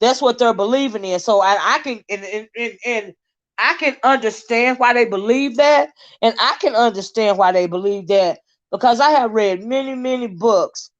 Speaker 1: That's what they're believing in. So I can and I can understand why they believe that, and I can understand why they believe that because I have read many books,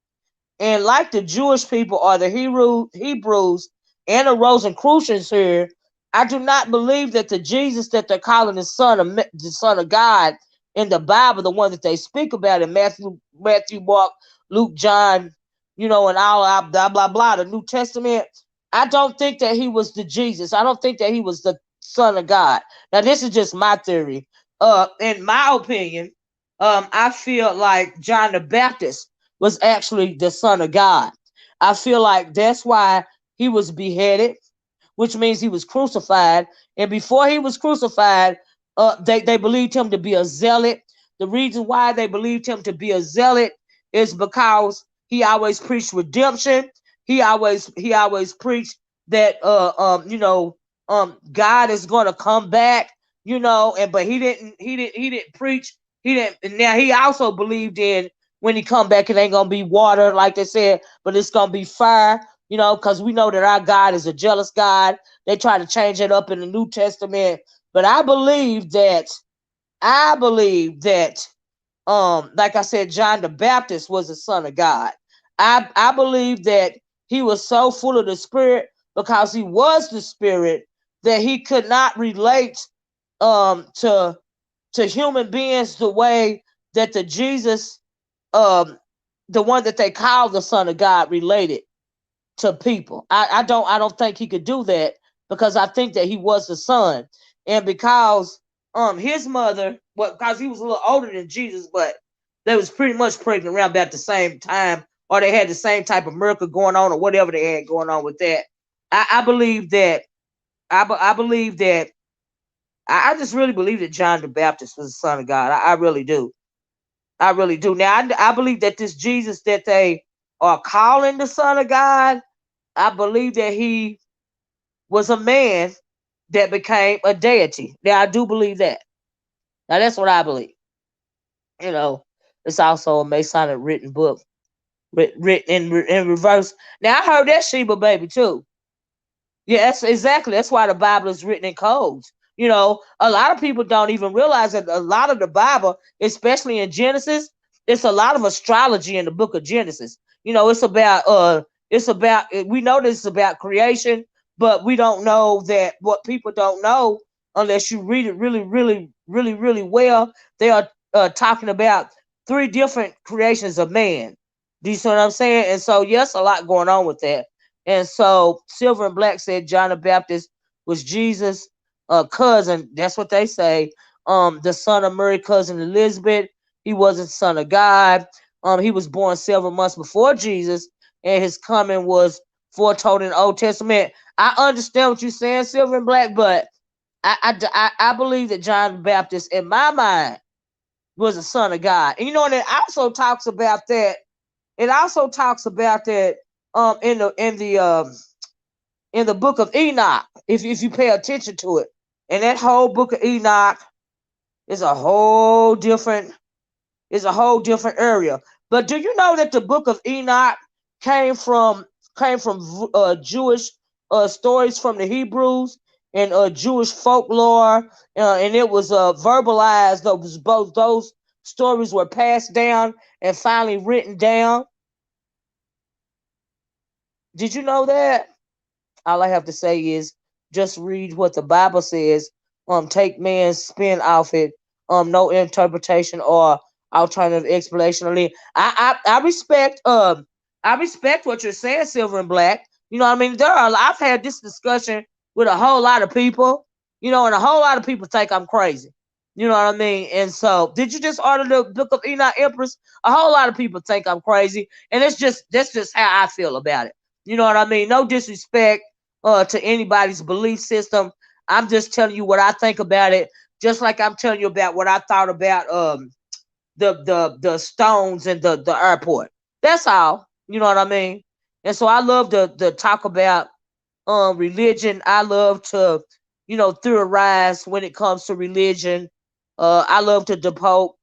Speaker 1: and like the Jewish people or the Hebrews and the Rosicrucians here, I do not believe that the Jesus that they're calling the Son of God in the Bible, the one that they speak about in Matthew, Mark, Luke, John, you know, and all blah blah blah, the New Testament. I don't think that he was the Jesus. I don't think that he was the Son of God. Now, this is just my theory. In my opinion, I feel like John the Baptist was actually the Son of God. I feel like that's why he was beheaded, which means he was crucified. And before he was crucified, they believed him to be a zealot. The reason why they believed him to be a zealot is because he always preached redemption. He always preached that God is going to come back, you know, and but he didn't preach. He didn't. Now he also believed in when he come back, it ain't gonna be water like they said, but it's gonna be fire, you know, because we know that our God is a jealous God. They try to change it up in the New Testament, but I believe that like I said, John the Baptist was the Son of God. I believe that he was so full of the Spirit because he was the Spirit that he could not relate to human beings the way that the Jesus, um the one that they call the Son of God, related to people. I don't think he could do that because I think that he was the son, and because his mother, well, because he was a little older than Jesus, but they was pretty much pregnant around about the same time, or they had the same type of miracle going on, or whatever they had going on with that. I believe that I believe that I just really believe that John the Baptist was the son of God. I really do. I really do. Now I believe that this Jesus that they are calling the Son of God, I believe that he was a man that became a deity. Now I do believe that. Now that's what I believe. You know, it's also a Masonic written book, written in reverse. Now I heard that Sheba baby too. Yeah, that's exactly. That's why the Bible is written in codes. You know, a lot of people don't even realize that a lot of the Bible, especially in Genesis, it's a lot of astrology in the book of Genesis. You know, it's about we know this is about creation, but we don't know that what people don't know unless you read it really well. They are talking about three different creations of man. Do you see what I'm saying? And so yes, a lot going on with that. And so Silver and Black said John the Baptist was Jesus' cousin. That's what they say. The son of Mary, cousin Elizabeth. He wasn't son of God. He was born several months before Jesus, and his coming was foretold in the Old Testament. I understand what you're saying, Silver and Black, but I believe that John the Baptist, in my mind, was a son of God. And and it also talks about that. It also talks about that in the book of Enoch, if you pay attention to it. And that whole book of Enoch is a whole different area. But do you know that the book of Enoch came from Jewish stories from the Hebrews and Jewish folklore, and it was verbalized. Those stories were passed down and finally written down. Did you know that? All I have to say is just read what the Bible says. Take man's spin off it. No interpretation or alternative explanation. I respect what you're saying, Silver and Black. You know what I mean? I've had this discussion with a whole lot of people, and a whole lot of people think I'm crazy. You know what I mean? And so, did you just order the Book of Enoch Empress? A whole lot of people think I'm crazy, and that's just how I feel about it. You know what I mean? No disrespect to anybody's belief system. I'm just telling you what I think about it, just like I'm telling you about what I thought about the stones and the airport. That's all. You know what I mean? And so I love to talk about religion. I love to, theorize when it comes to religion. I love to depot.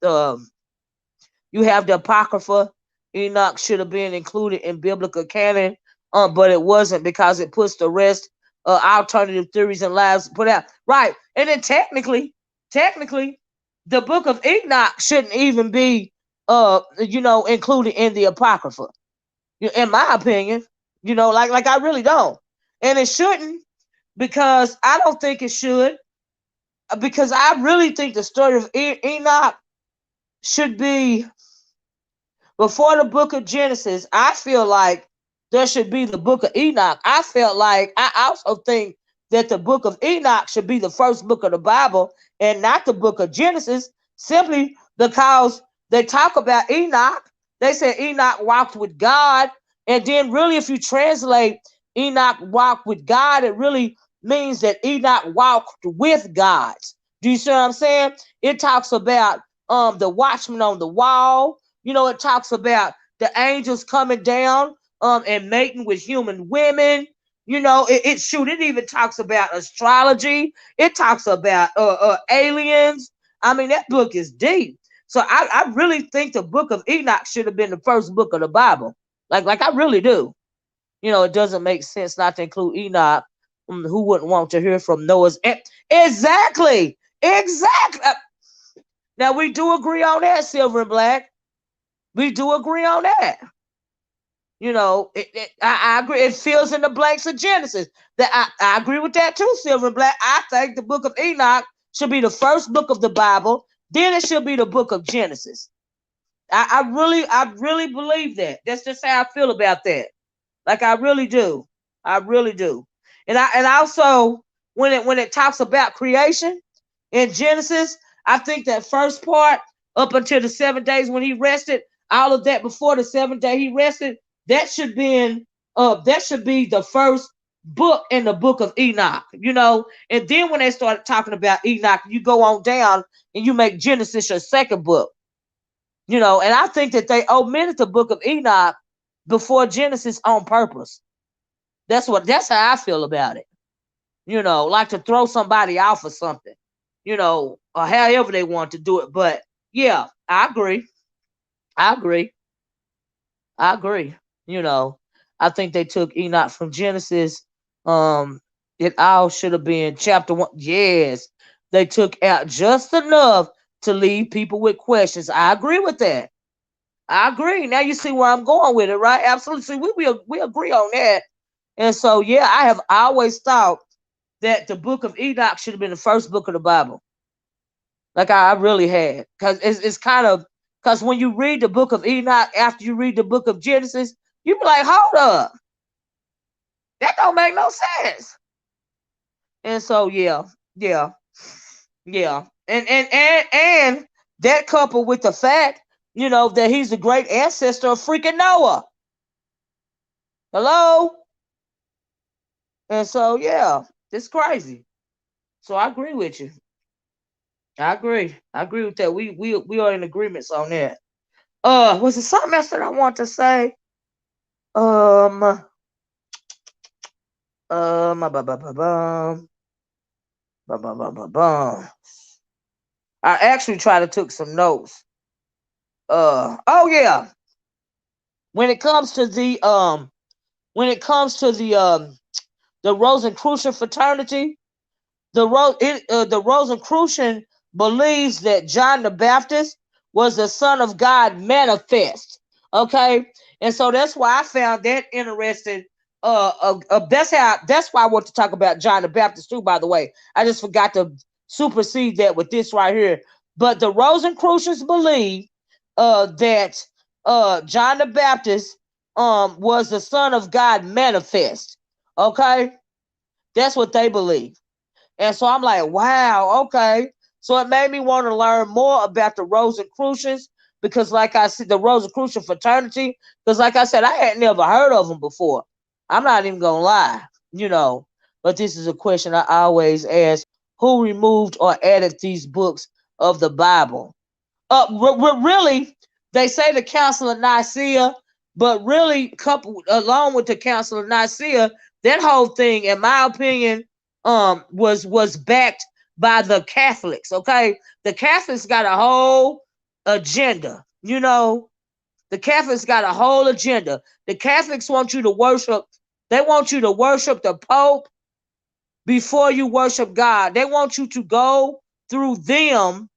Speaker 1: You have the Apocrypha. Enoch should have been included in biblical canon, but it wasn't because it puts the rest alternative theories and lives put out. Right. And then technically, the book of Enoch shouldn't even be included in the Apocrypha. In my opinion. Like I really don't. And it shouldn't, because I don't think it should, because I really think the story of Enoch should be before the book of Genesis. I feel like there should be the book of Enoch. I also think that the book of Enoch should be the first book of the Bible and not the book of Genesis, simply because they talk about Enoch. They said Enoch walked with God. And then, really, if you translate Enoch walked with God, it really means that Enoch walked with God. Do you see what I'm saying? It talks about the watchman on the wall. It talks about the angels coming down and mating with human women. It even talks about astrology. It talks about aliens. I mean, that book is deep. So I really think the book of Enoch should have been the first book of the Bible. Like I really do. It doesn't make sense not to include Enoch. Who wouldn't want to hear from Noah's? Exactly. Now we do agree on that, Silver and Black. We do agree on that. I agree. It fills in the blanks of Genesis. That I agree with that too, Silver and Black. I think the book of Enoch should be the first book of the Bible. Then it should be the book of Genesis. I really believe that. That's just how I feel about that. Like I really do. I really do. And also when it talks about creation in Genesis, I think that first part up until the 7 days when he rested, all of that before the 7th day he rested, that should be the first book in the book of Enoch. And then when they started talking about Enoch, you go on down and you make Genesis your second book. And I think that they omitted the book of Enoch before Genesis on purpose. That's how I feel about it. Like to throw somebody off or something, or however they want to do it. But yeah, I agree. I agree. I agree. I think they took Enoch from Genesis. Um, it all should have been chapter 1. Yes, they took out just enough to leave people with questions. I agree with that. I agree. Now you see where I'm going with it, right? Absolutely. See, we agree on that. And so, yeah, I have always thought that the book of Enoch should have been the first book of the Bible. Like I really had, because it's kind of, because when you read the book of Enoch after you read the book of Genesis, you be like, hold up, that don't make no sense. And so, yeah, yeah, and that coupled with the fact, that he's the great ancestor of freaking Noah. Hello. And so, yeah, it's crazy. So I agree with you. I agree. I agree with that. We are in agreements on that. Was it something else that I want to say? Um, ba, ba, ba, ba, ba, ba. I actually tried to took some notes. Oh yeah. When it comes to when it comes to the Rosicrucian fraternity, the Rosicrucian believes that John the Baptist was the Son of God manifest. Okay, and so that's why I found that interesting. That's why I want to talk about John the Baptist too. By the way, I just forgot to supersede that with this right here. But the Rosicrucians believe that John the Baptist was the Son of God manifest. Okay, that's what they believe. And so I'm like, wow, okay. So it made me want to learn more about the Rosicrucians because, like I said, the Rosicrucian fraternity, because, like I said, I had never heard of them before. I'm not even going to lie, you know. But this is a question I always ask: who removed or added these books of the Bible? Really, they say the Council of Nicaea, but really, coupled along with the Council of Nicaea, that whole thing, in my opinion, was backed by the Catholics. Okay, the Catholics got a whole agenda. You know, the Catholics got a whole agenda. The Catholics want you to worship. They want you to worship the Pope before you worship God. They want you to go through them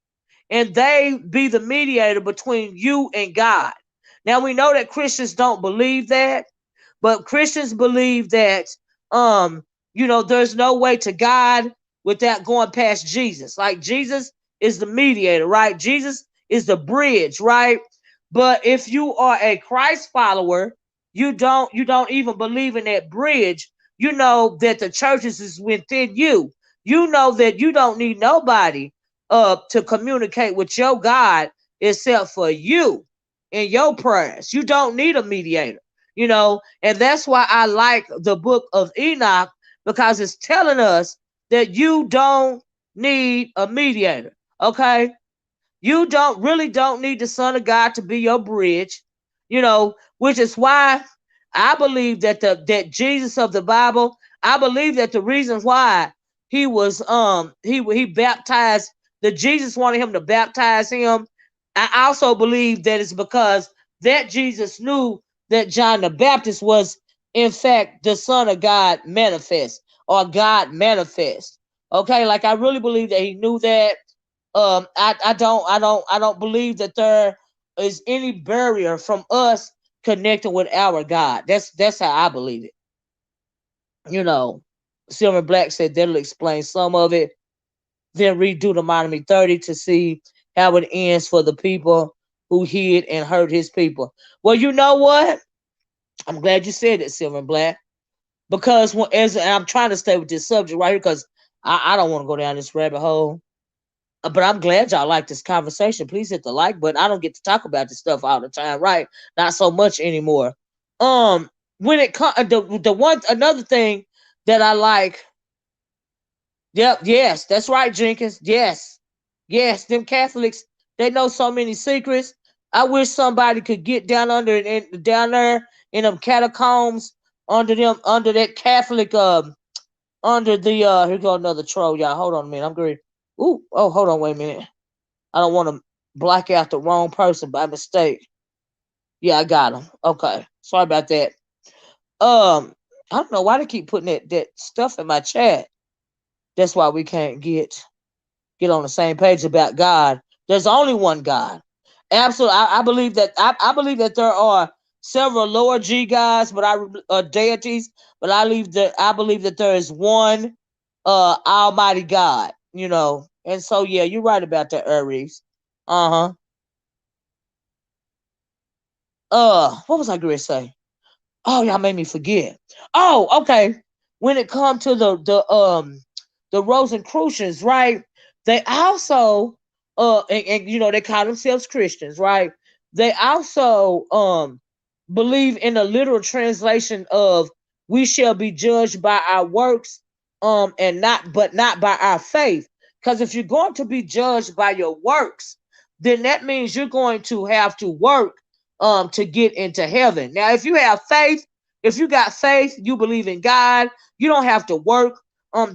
Speaker 1: and they be the mediator between you and God. Now we know that Christians don't believe that, but Christians believe that there's no way to God without going past Jesus. Like Jesus is the mediator, right? Jesus is the bridge, right? But if you are a Christ follower, you don't even believe in that bridge. You know that the churches is within you. You know that you don't need nobody to communicate with your God except for you in your prayers. You don't need a mediator, and that's why I like the book of Enoch because it's telling us that you don't need a mediator. Okay, you don't need the Son of God to be your bridge, which is why I believe that Jesus of the Bible, I believe that the reason why he was he baptized, that Jesus wanted him to baptize him. I also believe that it's because that Jesus knew that John the Baptist was in fact the Son of God manifest, or God manifest. Okay, like I really believe that he knew that. I don't believe that there is any barrier from us connecting with our God. That's how I believe it. You know, Silver Black said that'll explain some of it. Then read Deuteronomy 30 to see how it ends for the people who hid and hurt his people. Well, you know what? I'm glad you said it, Silver Black, because and I'm trying to stay with this subject right here because I don't want to go down this rabbit hole. But I'm glad y'all like this conversation. Please hit the like button. I don't get to talk about this stuff all the time, right? Not so much anymore. When it comes, the one another thing that I like. Yep, yes, that's right, Jenkins. Yes, yes, them Catholics, they know so many secrets. I wish somebody could get down down there in them catacombs under that Catholic under the here go another troll, y'all. Hold on a minute. I'm great. Ooh, oh, hold on, wait a minute. I don't want to black out the wrong person by mistake. Yeah, I got him. Okay, sorry about that. I don't know why they keep putting that stuff in my chat. That's why we can't get on the same page about God. There's only one God. Absolutely, I believe that. I believe that there are several lower G gods, but deities. But I believe that there is one Almighty God. And so yeah, you're right about that, Aries. Uh huh. What was I going to say? Oh, y'all made me forget. Oh, okay. When it comes to the Rosicrucians, right? They also and they call themselves Christians, right? They also believe in the literal translation of "we shall be judged by our works." and not by our faith. Because if you're going to be judged by your works, then that means you're going to have to work to get into heaven. Now, if you have faith, if you got faith, you believe in God, you don't have to work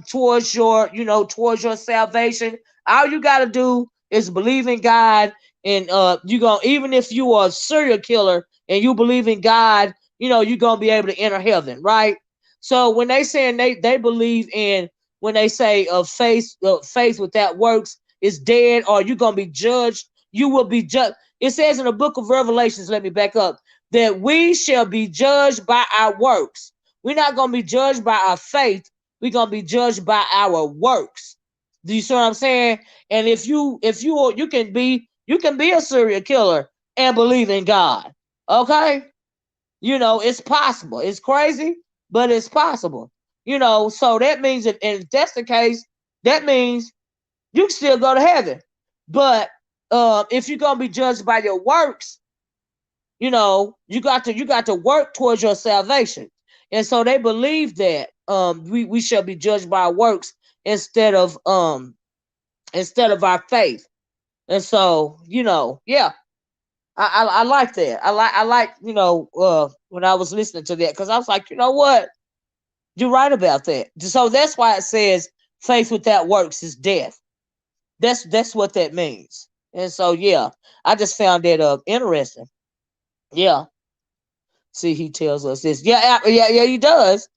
Speaker 1: towards your, towards your salvation. All you got to do is believe in God, and you going even if you are a serial killer and you believe in God, you're gonna be able to enter heaven, right? So when they saying they believe in, when they say faith without works is dead, or you're gonna be judged, you will be judged. It says in the book of Revelations, let me back up, that we shall be judged by our works. We're not gonna be judged by our faith. We're gonna be judged by our works. Do you see what I'm saying? And you can be a serial killer and believe in God. Okay? It's possible. It's crazy, but it's possible. So that means that, and if that's the case, that means you can still go to heaven. But if you're gonna be judged by your works, you got to work towards your salvation. And so they believe that we shall be judged by our works instead of our faith. And so, yeah, I like that. I like when I was listening to that, because I was like, you know what, you're right about that. So that's why it says faith without works is death. That's what that means. And so, yeah, I just found that interesting. Yeah. See, he tells us this. Yeah, yeah, he does.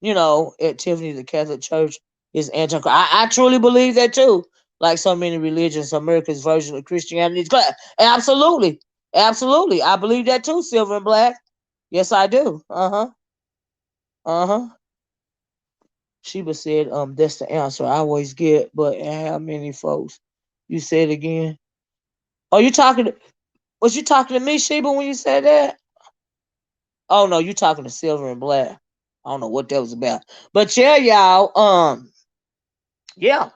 Speaker 1: At Tiffany, the Catholic Church is anti-Christ. I truly believe that too. Like so many religions, America's version of Christianity is class. Absolutely, absolutely. I believe that too. Silver and black. Yes, I do. Uh huh. Uh huh. Sheba said, that's the answer I always get. But how many folks? You said again. Oh, you talking? Was you talking to me, Sheba, when you said that? Oh no, you talking to Silver and Black. I don't know what that was about. But yeah, y'all, yeah,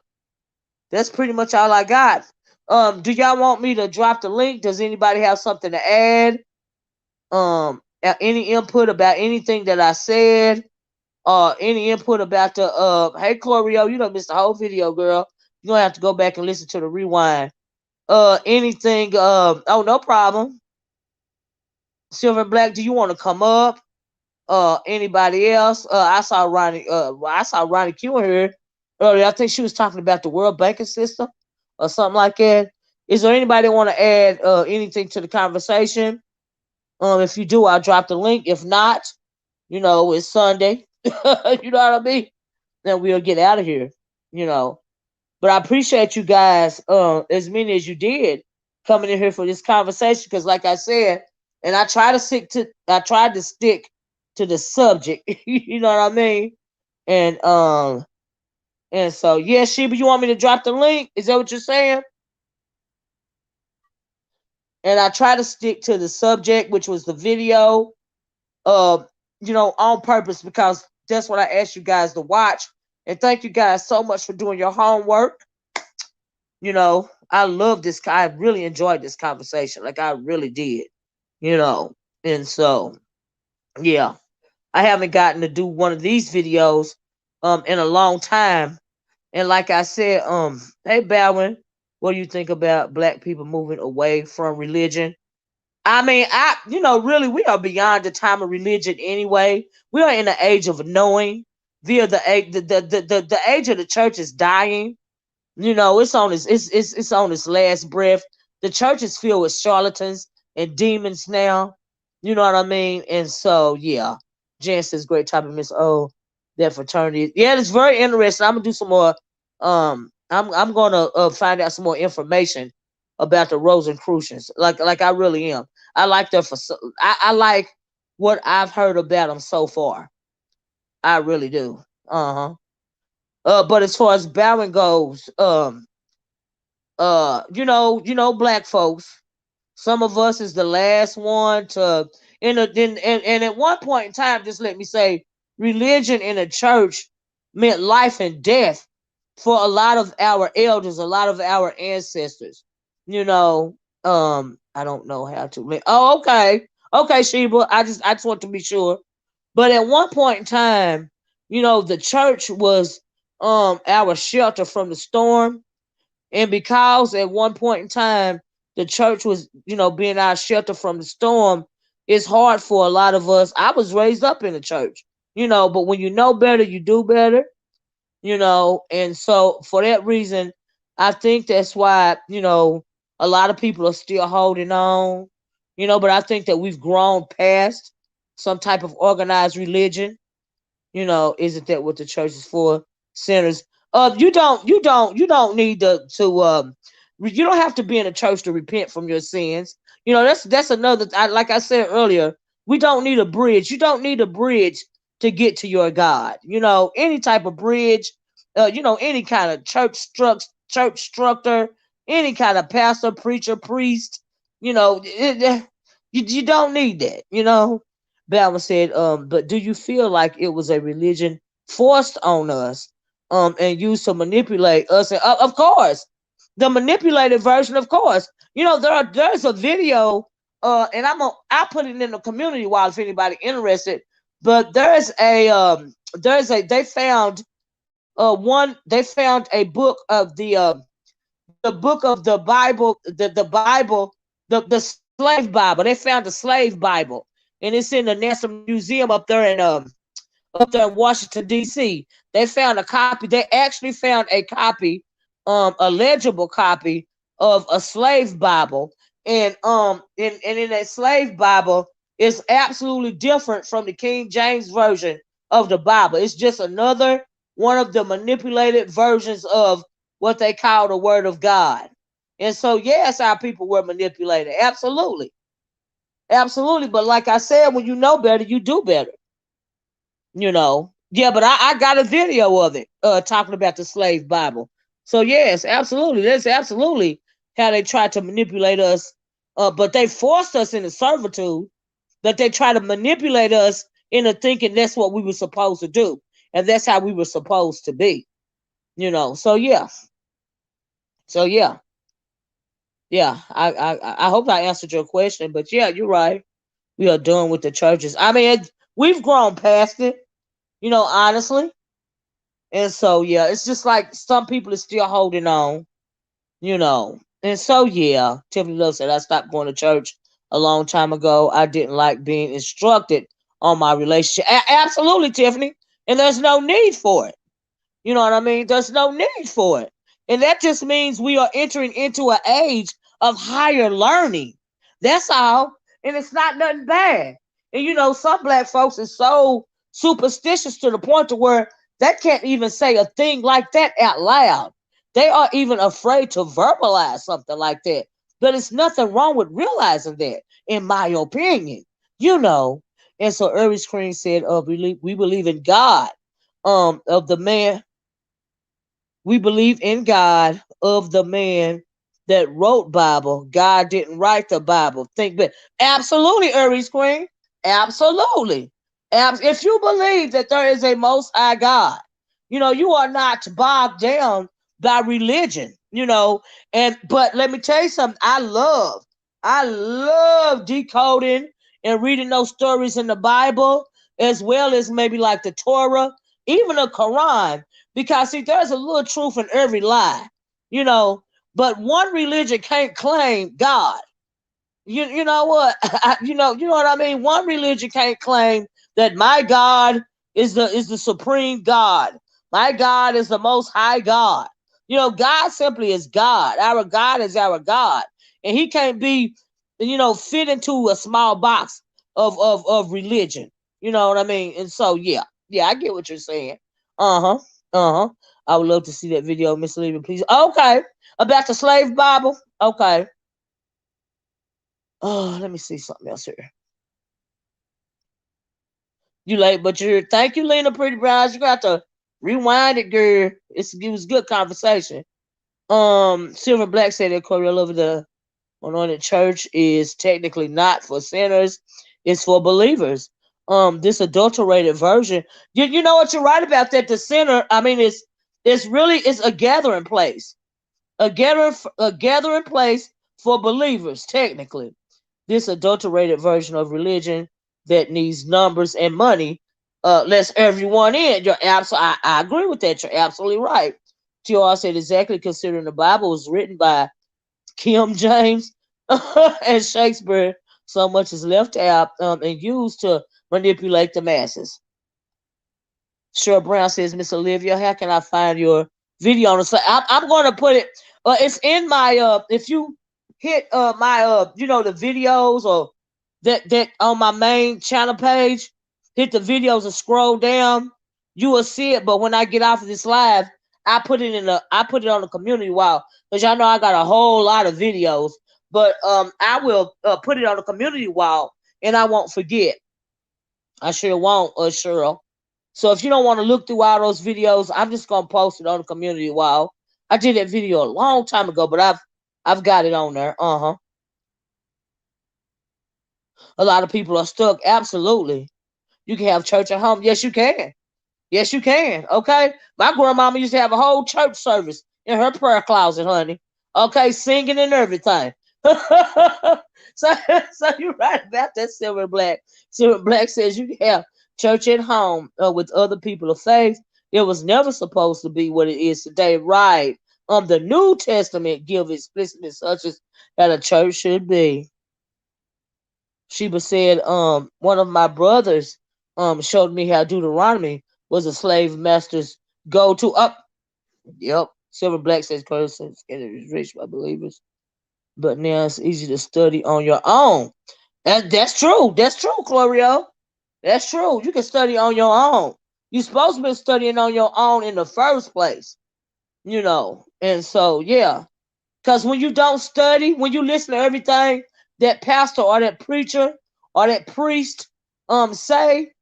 Speaker 1: that's pretty much all I got. Do y'all want me to drop the link? Does anybody have something to add? Any input about anything that I said? Any input about the hey Chlorio, you done missed the whole video, girl. You're gonna have to go back and listen to the rewind. Anything, oh, no problem. Silver and Black, do you want to come up? Anybody else? I saw Ronnie Q in here earlier. I think she was talking about the world banking system or something like that. Is there anybody want to add anything to the conversation? If you do, I'll drop the link. If not, it's Sunday. You know what I mean? Then we'll get out of here. You know. But I appreciate you guys, as many as you did, coming in here for this conversation. Because, like I said, and I tried to stick to the subject. You know what I mean? And so, yeah, Sheba, you want me to drop the link? Is that what you're saying? And I try to stick to the subject, which was the video, uh, on purpose, because that's what I asked you guys to watch. And thank you guys so much for doing your homework. I love this. I really enjoyed this conversation. Like, I really did, and so, yeah, I haven't gotten to do one of these videos, in a long time. And like I said, hey, Baldwin, what do you think about black people moving away from religion? I mean, really, we are beyond the time of religion anyway. We are in the age of knowing. Via the age, the age of the church is dying. It's on it's on its last breath. The church is filled with charlatans and demons now. You know what I mean? And so, yeah, Jan says great topic, Miss O. That fraternity, yeah, it's very interesting. I'm gonna do some more. I'm gonna find out some more information about the Rosicrucians. Like I really am. I like their I like what I've heard about them so far. I really do. Uh huh. But as far as Bowen goes, black folks, some of us is the last one to and at one point in time, just let me say, religion in a church meant life and death for a lot of our elders, a lot of our ancestors. I don't know how to. Oh, okay, Sheba. I just want to be sure. But at one point in time, the church was our shelter from the storm. And because at one point in time the church was, being our shelter from the storm, it's hard for a lot of us. I was raised up in the church, but when you know better, you do better, and so for that reason, I think that's why, a lot of people are still holding on, but I think that we've grown past some type of organized religion. Isn't that what the church is for? Sinners. You don't need you don't have to be in a church to repent from your sins. That's another. Like I said earlier, we don't need a bridge. You don't need a bridge to get to your God. Any type of bridge. Any kind of church structure, any kind of pastor, preacher, priest. You don't need that. Bama said, but do you feel like it was a religion forced on us, and used to manipulate us? And of course, the manipulated version, of course. There's a video, and I'll put it in the community wall if anybody interested. But they found a book of the book of the Bible, the Bible, the slave Bible. They found the slave Bible, and it's in the National Museum up there in Washington D.C. They found a copy. They actually found a copy, a legible copy of a slave Bible, and in that slave Bible, it's absolutely different from the King James version of the Bible. It's just another one of the manipulated versions of what they call the Word of God. And so, yes, our people were manipulated. Absolutely. Absolutely. But like I said, when you know better, you do better. Yeah, but I got a video of it, talking about the slave Bible. So yes, absolutely. That's absolutely how they tried to manipulate us. But they forced us into servitude, that they try to manipulate us into thinking that's what we were supposed to do. And that's how we were supposed to be. So yeah. So yeah. Yeah. I hope I answered your question. But yeah, you're right. We are done with the churches. I mean, we've grown past it, honestly. And so, yeah, it's just like some people are still holding on, And so, yeah, Tiffany Love said, I stopped going to church a long time ago. I didn't like being instructed on my relationship. Absolutely, Tiffany. And there's no need for it. You know what I mean? There's no need for it. And that just means we are entering into an age of higher learning. That's all. And it's not nothing bad. And some black folks is so superstitious to the point to where they can't even say a thing like that out loud. They are even afraid to verbalize something like that. But it's nothing wrong with realizing that, in my opinion. And so Irving Screen said, we believe in God, of the man. We believe in God of the man that wrote Bible. God didn't write the Bible. But absolutely, Aries Queen. Absolutely. If you believe that there is a most high God, you are not bogged down by religion, but let me tell you something. I love decoding and reading those stories in the Bible, as well as maybe like the Torah, even the Quran. Because see, there's a little truth in every lie, but one religion can't claim God. You know what? You know what I mean? One religion can't claim that my God is the supreme God. My God is the most high God. God simply is God. Our God is our God. And he can't be, fit into a small box of religion. You know what I mean? And so yeah. Yeah, I get what you're saying. Uh-huh. Uh-huh. I would love to see that video, Miss Olivia, please. Okay. About the slave Bible. Okay. Oh, let me see something else here. You late, but you're. Thank you, Lena Pretty Brown. You got to rewind it, girl. It was good conversation. Silver Black said that Corey over the anointed church is technically not for sinners, it's for believers. This adulterated version. You know what, you're right about that. The sinner, I mean, it's a gathering place. A gathering place for believers, technically. This adulterated version of religion that needs numbers and money lets everyone in. I agree with that. You're absolutely right. TR said exactly, considering the Bible was written by Kim James and Shakespeare, so much is left out and used to manipulate the masses. Cheryl Brown says, Miss Olivia, how can I find your video on the site? I'm going to put it. It's in my. If you hit my the videos or that on my main channel page, hit the videos and scroll down, you will see it. But when I get off of this live, I put it on the community wall, because y'all know I got a whole lot of videos. But I will put it on the community wall, and I won't forget. I sure won't, Cheryl. So if you don't want to look through all those videos, I'm just gonna post it on the community wall. I did that video a long time ago, but I've got it on there. A lot of people are stuck. Absolutely. You can have church at home. Yes, you can. Yes, you can. Okay. My grandmama used to have a whole church service in her prayer closet, honey. Okay, singing and everything. so, so you're right about that, Silver Black. Silver Black says you can have church at home with other people of faith. It was never supposed to be what it is today, right? The New Testament give explicit instructions that a church should be. Sheba said, one of my brothers showed me how Deuteronomy was a slave master's go to up. Yep. Silver Black says Curtis is rich by believers. But now it's easy to study on your own. That's true. That's true, Chlorio. That's true. You can study on your own. You're supposed to be studying on your own in the first place. And so yeah. Because when you don't study, when you listen to everything that pastor or that preacher or that priest say,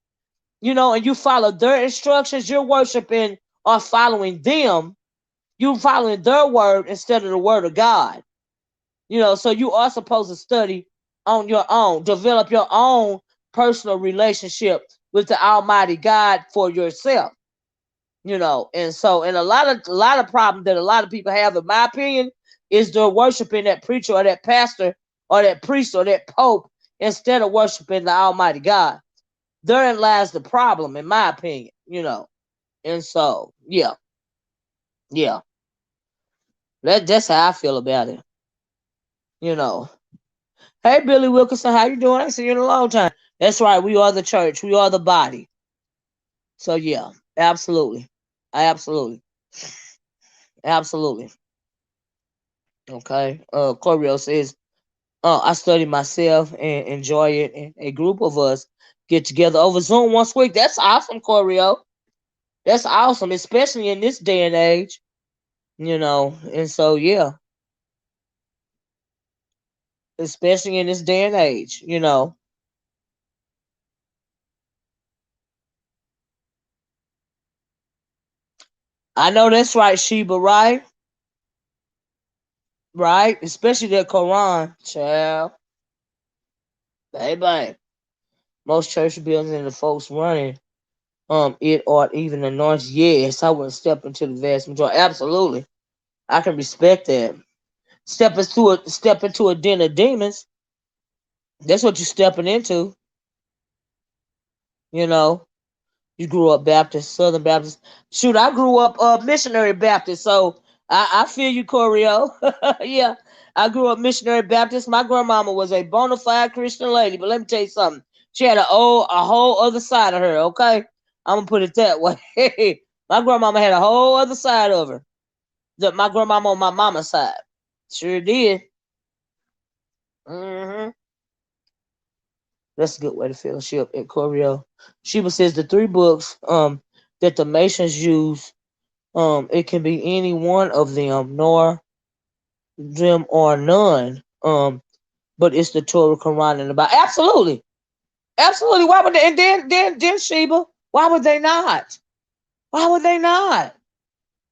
Speaker 1: and you follow their instructions, you're worshiping or following them. You're following their word instead of the word of God. So you are supposed to study on your own, develop your own personal relationship with the Almighty God for yourself. And a lot of problem that a lot of people have, in my opinion, is they're worshiping that preacher or that pastor or that priest or that pope instead of worshiping the Almighty God. Therein lies the problem, in my opinion. And so yeah, that's how I feel about it. you know Hey, Billy Wilkinson, how you doing? I ain't seen you in a long time. That's right, we are the church, we are the body. So yeah, absolutely. Absolutely. Absolutely. Okay. Corio says, I study myself and enjoy it, and a group of us get together over Zoom once a week. That's awesome, Corio. That's awesome, especially in this day and age. And so yeah, especially in this day and age. I know that's right, Sheba, right? Right? Especially the Quran, child. Baby. Most church buildings and the folks running it or even the noise. Yes, I wouldn't step into the vast majority. Absolutely. I can respect that. Step into a den of demons. That's what you're stepping into. You know. You grew up Baptist, Southern Baptist. Shoot, I grew up missionary Baptist, so I feel you, Corio. Yeah, I grew up missionary Baptist. My grandmama was a bona fide Christian lady, but let me tell you something. She had a whole other side of her. Okay, I'm gonna put it that way. My grandmama had a whole other side of her. My grandmama on my mama's side, sure did. Hmm. That's a good way to fellowship at Corio. Sheba says the three books that the Masons use. It can be any one of them, nor them or none. But it's the Torah, Quran, and the Bible. Absolutely, absolutely. Why would they? And then Sheba, why would they not? Why would they not?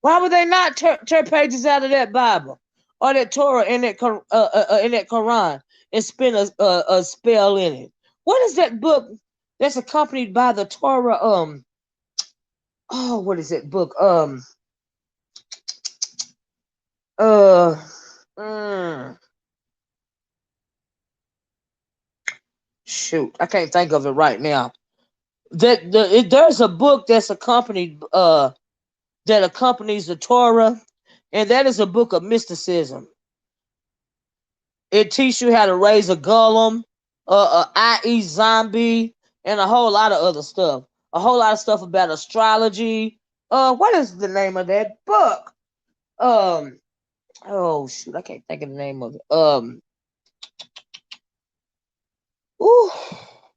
Speaker 1: Why would they not tear pages out of that Bible or that Torah in that Quran and spin a spell in it? What is that book that's accompanied by the Torah? What is that book? Uh. Mm, Shoot, I can't think of it right now. there's a book that's accompanied that accompanies the Torah, and that is a book of mysticism. It teaches you how to raise a golem, i.e. zombie, and a whole lot of other stuff. A whole lot of stuff about astrology. What is the name of that book? Oh shoot, I can't think of the name of it. Ooh,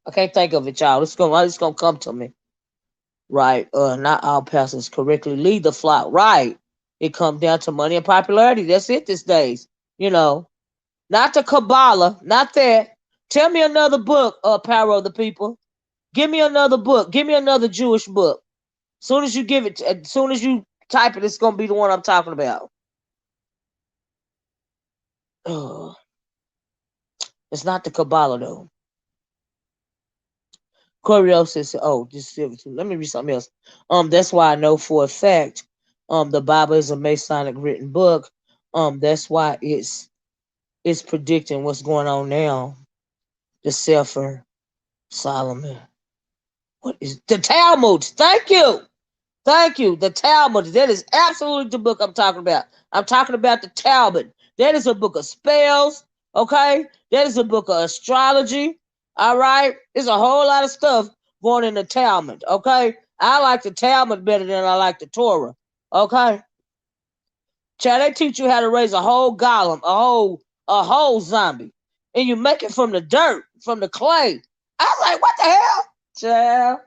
Speaker 1: I can't think of it, y'all. It's gonna come to me. Right. Not all pastors correctly lead the flock. Right. It comes down to money and popularity. That's it these days. You know, not the Kabbalah, not that. Tell me another book, Power of the People. Give me another book. Give me another Jewish book. Soon as you give it, as soon as you type it, it's gonna be the one I'm talking about. It's not the Kabbalah though. Corio says, "Oh, this is let me read something else." That's why I know for a fact, the Bible is a Masonic written book. That's why it's predicting what's going on now. The Sefer Solomon. What is the Talmud? Thank you. Thank you. The Talmud. That is absolutely the book I'm talking about. I'm talking about the Talmud. That is a book of spells. Okay? That is a book of astrology. All right? There's a whole lot of stuff going in the Talmud. Okay? I like the Talmud better than I like the Torah. Okay? Child, they teach you how to raise a whole golem, a whole zombie. And you make it from the dirt, from the clay. I was like, what the hell? Child.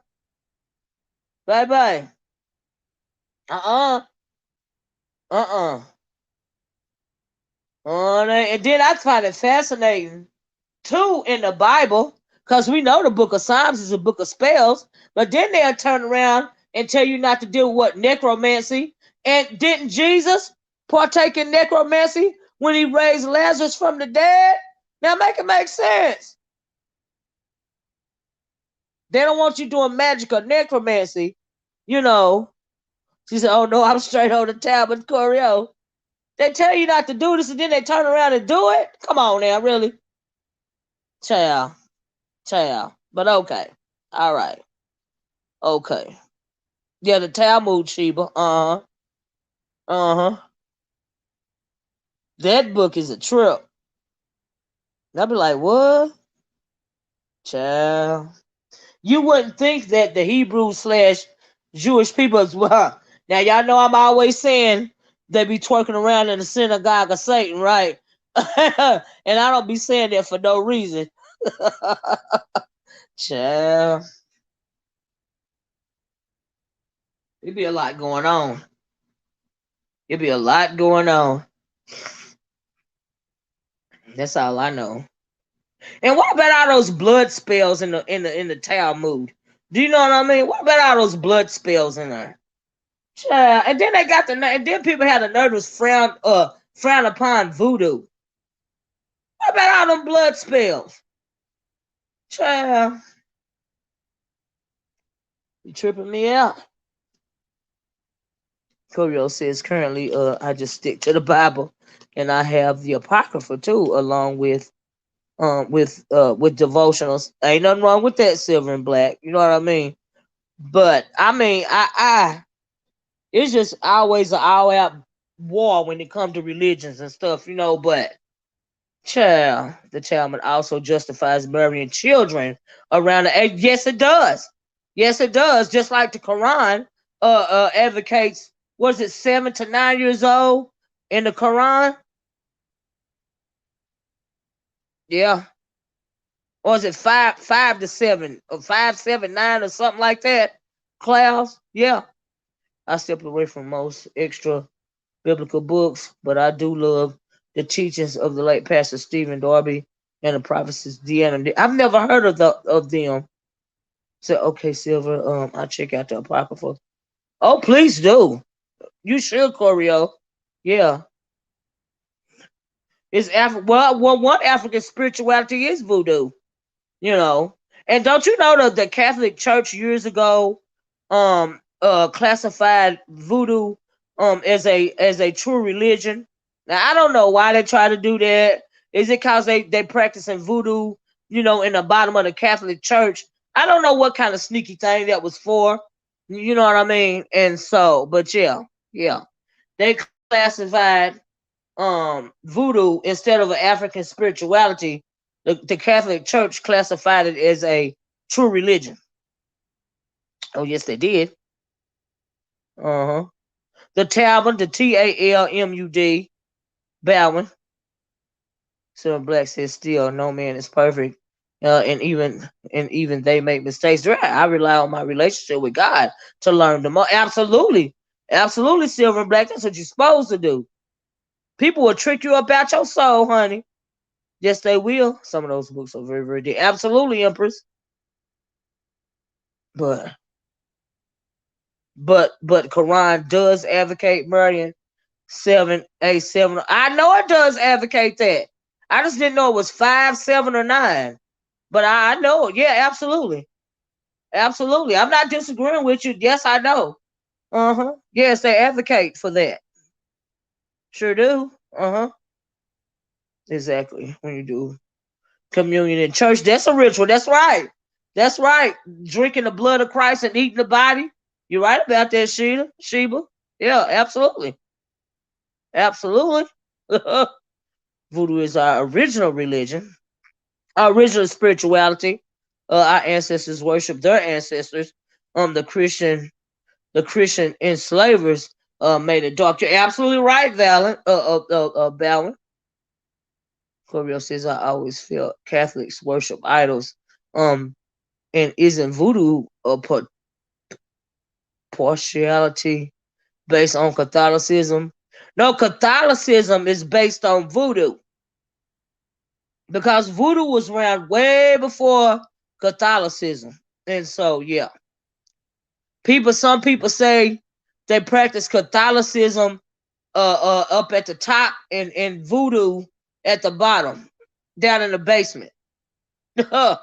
Speaker 1: Bye-bye. Uh-uh. Uh-uh. And then I find it fascinating, too, in the Bible, because we know the book of Psalms is a book of spells, but then they'll turn around and tell you not to do what? Necromancy. And didn't Jesus partake in necromancy when he raised Lazarus from the dead? Now make it make sense. They don't want you doing magic or necromancy, you know. She said, oh no, I'm straight on the tablet, Corio. They tell you not to do this and then they turn around and do it? Come on now, really? Child. But okay. All right. Okay. Yeah, the Talmud, Sheba. Uh-huh. Uh-huh. That book is a trip. I'll be like, what? Child. You wouldn't think that the Hebrew/Jewish people as well. Now, y'all know I'm always saying they be twerking around in the synagogue of Satan, right? And I don't be saying that for no reason. Child. It be a lot going on. It be a lot going on. That's all I know. And what about all those blood spells in the Talmud? Do you know what I mean? What about all those blood spells in there? Child. And then they got and then people had the nerve to frown upon voodoo. What about all them blood spells? Child. You tripping me out. Corio says currently I just stick to the Bible and I have the Apocrypha too, along with devotionals. Ain't nothing wrong with that, Silver and Black. You know what I mean? But I mean I it's just always an all out war when it comes to religions and stuff, you know, but child, the Talmud also justifies marrying children around the age. Yes, it does. Yes, it does. Just like the Quran advocates, was it 7 to 9 years old in the Quran? Yeah. Or is it 5 to 7 or 5, 7, 9 or something like that? Class? Yeah. I stepped away from most extra biblical books, but I do love the teachings of the late Pastor Stephen Darby and the prophetess Deanna. I've never heard of them. So okay, Silver, I'll check out the Apocrypha. Oh, please do. You should, Corio. Yeah. Well, one African spirituality is voodoo, you know. And don't you know that the Catholic Church years ago classified voodoo as a true religion. Now I don't know why they try to do that. Is it because they practicing voodoo, in the bottom of the Catholic Church? I don't know what kind of sneaky thing that was for. You know what I mean? And so, but yeah, yeah. They classified voodoo instead of an African spirituality. The Catholic Church classified it as a true religion. Oh yes, they did. Uh huh. The Talmud, the Talmud, Bowing. Silver Black says, "Still, no man is perfect, and even they make mistakes. Right? I rely on my relationship with God to learn the more. Absolutely, absolutely, Silver and Black. That's what you're supposed to do. People will trick you about your soul, honey. Yes, they will. Some of those books are very, very deep. Absolutely, Empress. But but Quran does advocate murdering 7 8 7. I know it does advocate that. I just didn't know it was 5 7 or 9. But I know it. Yeah, absolutely. Absolutely. I'm not disagreeing with you. Yes, I know. Uh-huh. Yes, they advocate for that. Sure do. Uh-huh. Exactly. When you do communion in church, that's a ritual. That's right. That's right. Drinking the blood of Christ and eating the body. You're right about that, Sheba. Yeah, absolutely. Absolutely. Voodoo is our original religion, our original spirituality. Our ancestors worship their ancestors. The Christian enslavers made it dark. You're absolutely right, Valen. Corio says I always felt Catholics worship idols. Um, and isn't voodoo a partiality based on Catholicism? No, Catholicism is based on voodoo because voodoo was around way before Catholicism, and so yeah, some people say they practice Catholicism up at the top and voodoo at the bottom, down in the basement. Voodoo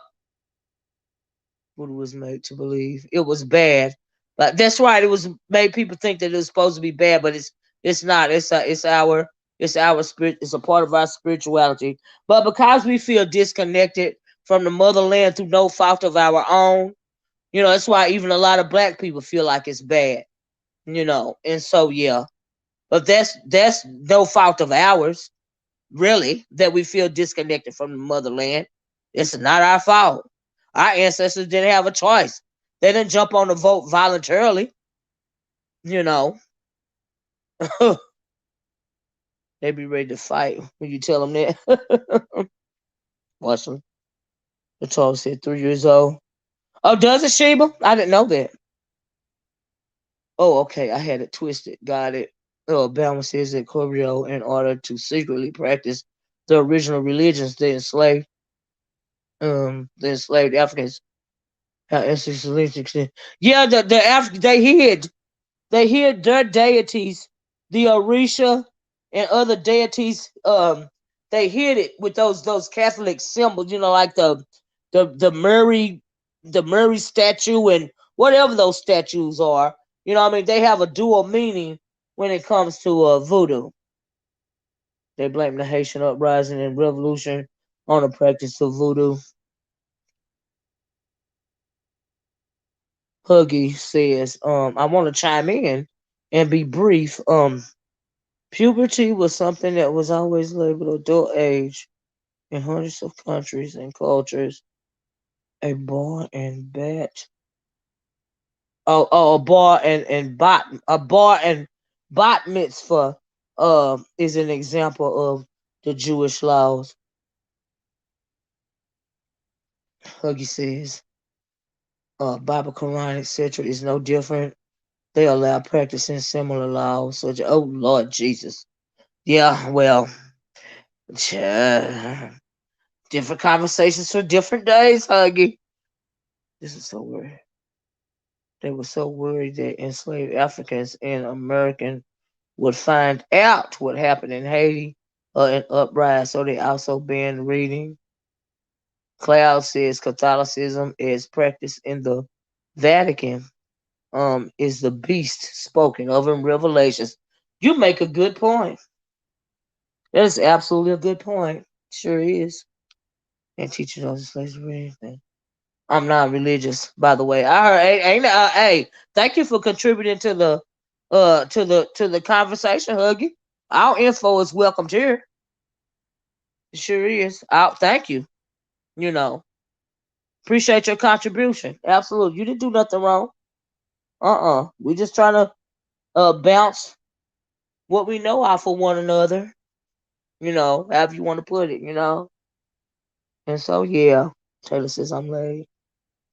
Speaker 1: was made to believe it was bad, but that's right. It was made people think that it was supposed to be bad, but it's not. It's our spirit. It's a part of our spirituality. But because we feel disconnected from the motherland through no fault of our own, that's why even a lot of black people feel like it's bad. And so yeah, but that's no fault of ours, really, that we feel disconnected from the motherland. It's not our fault. Our ancestors didn't have a choice. They didn't jump on the vote voluntarily. You know, they be ready to fight when you tell them that. Watch them. The 12 said 3 years old. Oh, does it, Sheba? I didn't know that. Oh, okay. I had it twisted. Got it. Oh, Bama says that Corbio, in order to secretly practice the original religions, the enslaved Africans. How ancestors. Yeah, they hid their deities, the Orisha and other deities. They hid it with those Catholic symbols, like the Murray statue and whatever those statues are. What I mean, they have a dual meaning when it comes to voodoo. They blame the Haitian uprising and revolution on the practice of voodoo. Huggy says, I want to chime in and be brief. Puberty was something that was always labeled adult age in hundreds of countries and cultures. A bar and bat. A bar and bat mitzvah is an example of the Jewish laws. Huggy says, Bible, Quran, etc. is no different. They allow practicing similar laws, such as, oh Lord Jesus. Yeah, well, different conversations for different days, Huggy. This is so weird. They were so worried that enslaved Africans and Americans would find out what happened in Haiti or an uprising, so they also banned reading. Cloud says Catholicism is practiced in the Vatican is the beast spoken of in Revelations. You make a good point. That is absolutely a good point. Sure is. And teaching those slaves or anything. I'm not religious, by the way. I heard, hey, thank you for contributing to the to the conversation, Huggy. Our info is welcomed here. It sure is. Thank you. You know, appreciate your contribution. Absolutely, you didn't do nothing wrong. We just trying to bounce what we know off of one another. However you want to put it. And so yeah, Taylor says I'm late.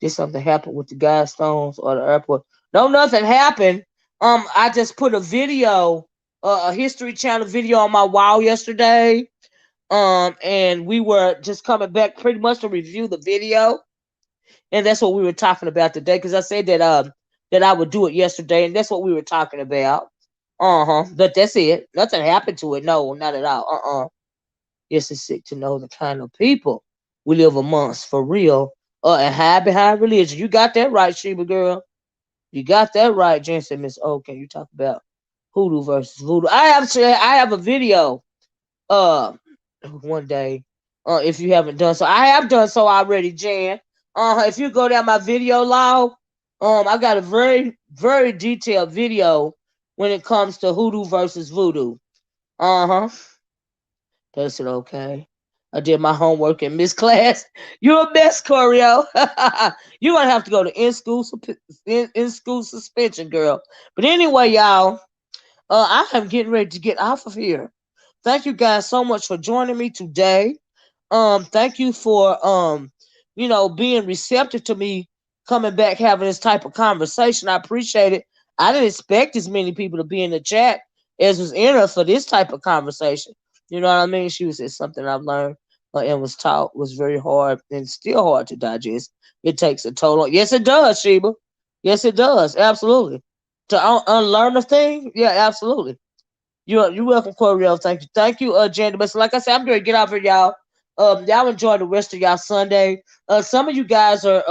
Speaker 1: Did something happen with the Guidestones or the airport? No, nothing happened. I just put a video, a History Channel video on my wall yesterday. And we were just coming back pretty much to review the video, and that's what we were talking about today. Because I said that I would do it yesterday, and that's what we were talking about. But that's it. Nothing happened to it. No, not at all. Yes, it's sick to know the kind of people we live amongst for real. And hide behind religion. You got that right, Sheba girl. You got that right, Jen said. Miss O, can you talk about hoodoo versus voodoo? I have a video. One day. If you haven't done so, I have done so already, Jan. If you go down my video log, I got a very, very detailed video when it comes to hoodoo versus voodoo. That's it. Okay. I did my homework in Miss Class. You're a mess, Corio. You're gonna have to go to in school suspension, girl. But anyway, y'all, I am getting ready to get off of here. Thank you guys so much for joining me today. Thank you for being receptive to me coming back having this type of conversation. I appreciate it. I didn't expect as many people to be in the chat as was in her for this type of conversation. You know what I mean? She was said something I've learned and was taught was very hard and still hard to digest. It takes a total. Yes, it does, Sheba. Yes, it does. Absolutely. To unlearn a thing, yeah, absolutely. You're welcome, Coriel. Thank you, Janet. But so like I said, I'm going to get out here, y'all. Y'all enjoy the rest of y'all Sunday. Some of you guys are,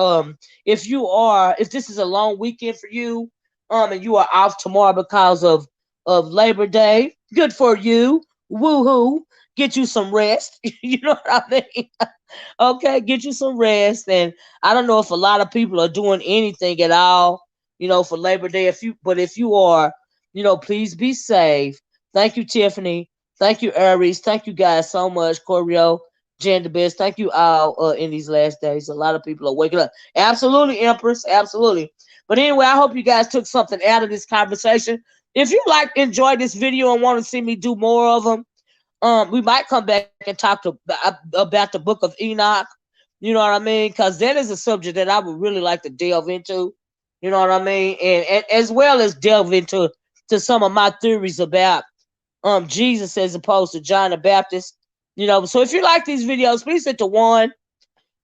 Speaker 1: if this is a long weekend for you, and you are off tomorrow because of Labor Day, good for you. Woohoo! Get you some rest. You know what I mean? Okay, get you some rest. And I don't know if a lot of people are doing anything at all, for Labor Day. But if you are, please be safe. Thank you, Tiffany. Thank you, Aries. Thank you guys so much, Corio, Jan the Best. Thank you all in these last days. A lot of people are waking up. Absolutely, Empress. Absolutely. But anyway, I hope you guys took something out of this conversation. If you enjoyed this video and want to see me do more of them, we might come back and talk about the book of Enoch. You know what I mean? Because that is a subject that I would really like to delve into. You know what I mean? And as well as delve into some of my theories about Jesus as opposed to John the Baptist. So if you like these videos, please hit the one,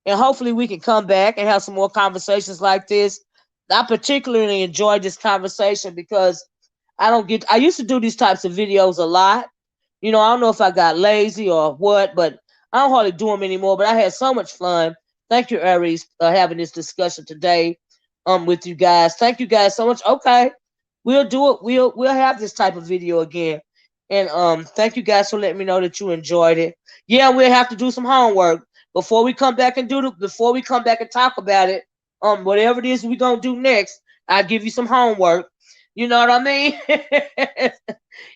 Speaker 1: and hopefully we can come back and have some more conversations like this. I particularly enjoyed this conversation because I used to do these types of videos a lot. I don't know if I got lazy or what, but I don't hardly do them anymore. But I had so much fun. Thank you, Aries, having this discussion today with you guys. Thank you guys so much. Okay, we'll do it. We'll have this type of video again. And thank you guys for letting me know that you enjoyed it. Yeah, we'll have to do some homework before we come back and before we come back and talk about it. Whatever it is we're gonna do next, I'll give you some homework. You know what I mean?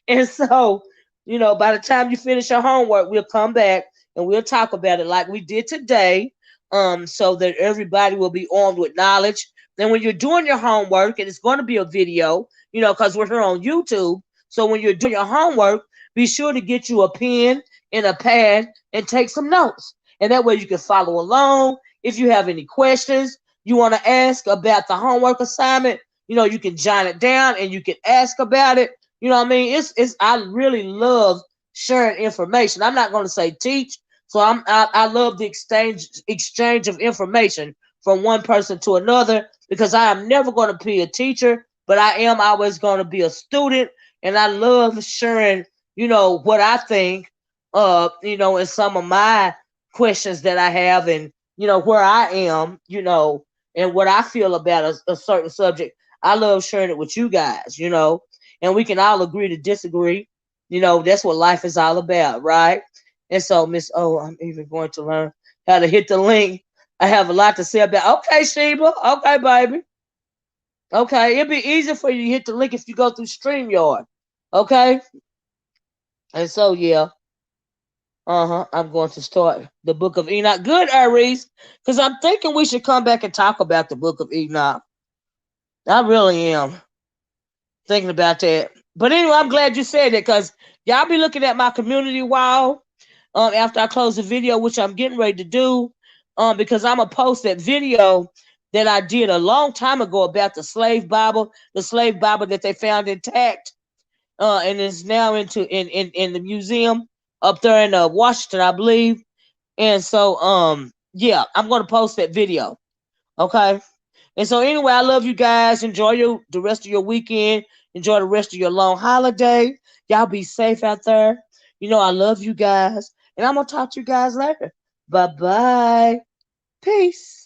Speaker 1: And so, by the time you finish your homework, we'll come back and we'll talk about it like we did today. So that everybody will be armed with knowledge. Then when you're doing your homework, and it's going to be a video, because we're here on YouTube. So when you're doing your homework, be sure to get you a pen and a pad and take some notes. And that way you can follow along. If you have any questions you want to ask about the homework assignment, you can jot it down and you can ask about it. You know what I mean? I really love sharing information. I'm not going to say teach. So I love the exchange of information from one person to another, because I am never going to be a teacher, but I am always going to be a student. And I love sharing, what I think, and some of my questions that I have, and, where I am, and what I feel about a certain subject. I love sharing it with you guys, and we can all agree to disagree. That's what life is all about, right? And so, Miss O, I'm even going to learn how to hit the link. I have a lot to say about. Okay, Sheba. Okay, baby. Okay, it'll be easier for you to hit the link if you go through StreamYard. Okay, and so yeah, I'm going to start the Book of Enoch. Good, Aries, because I'm thinking we should come back and talk about the Book of Enoch. I really am thinking about that. But anyway, I'm glad you said it because y'all be looking at my community wall after I close the video, which I'm getting ready to do, because I'm gonna post that video that I did a long time ago about the slave Bible that they found intact, and is now in the museum up there in Washington, I believe. And so, yeah, I'm gonna post that video. Okay. And so, anyway, I love you guys. Enjoy the rest of your weekend. Enjoy the rest of your long holiday. Y'all be safe out there. You know, I love you guys. And I'm going to talk to you guys later. Bye bye. Peace.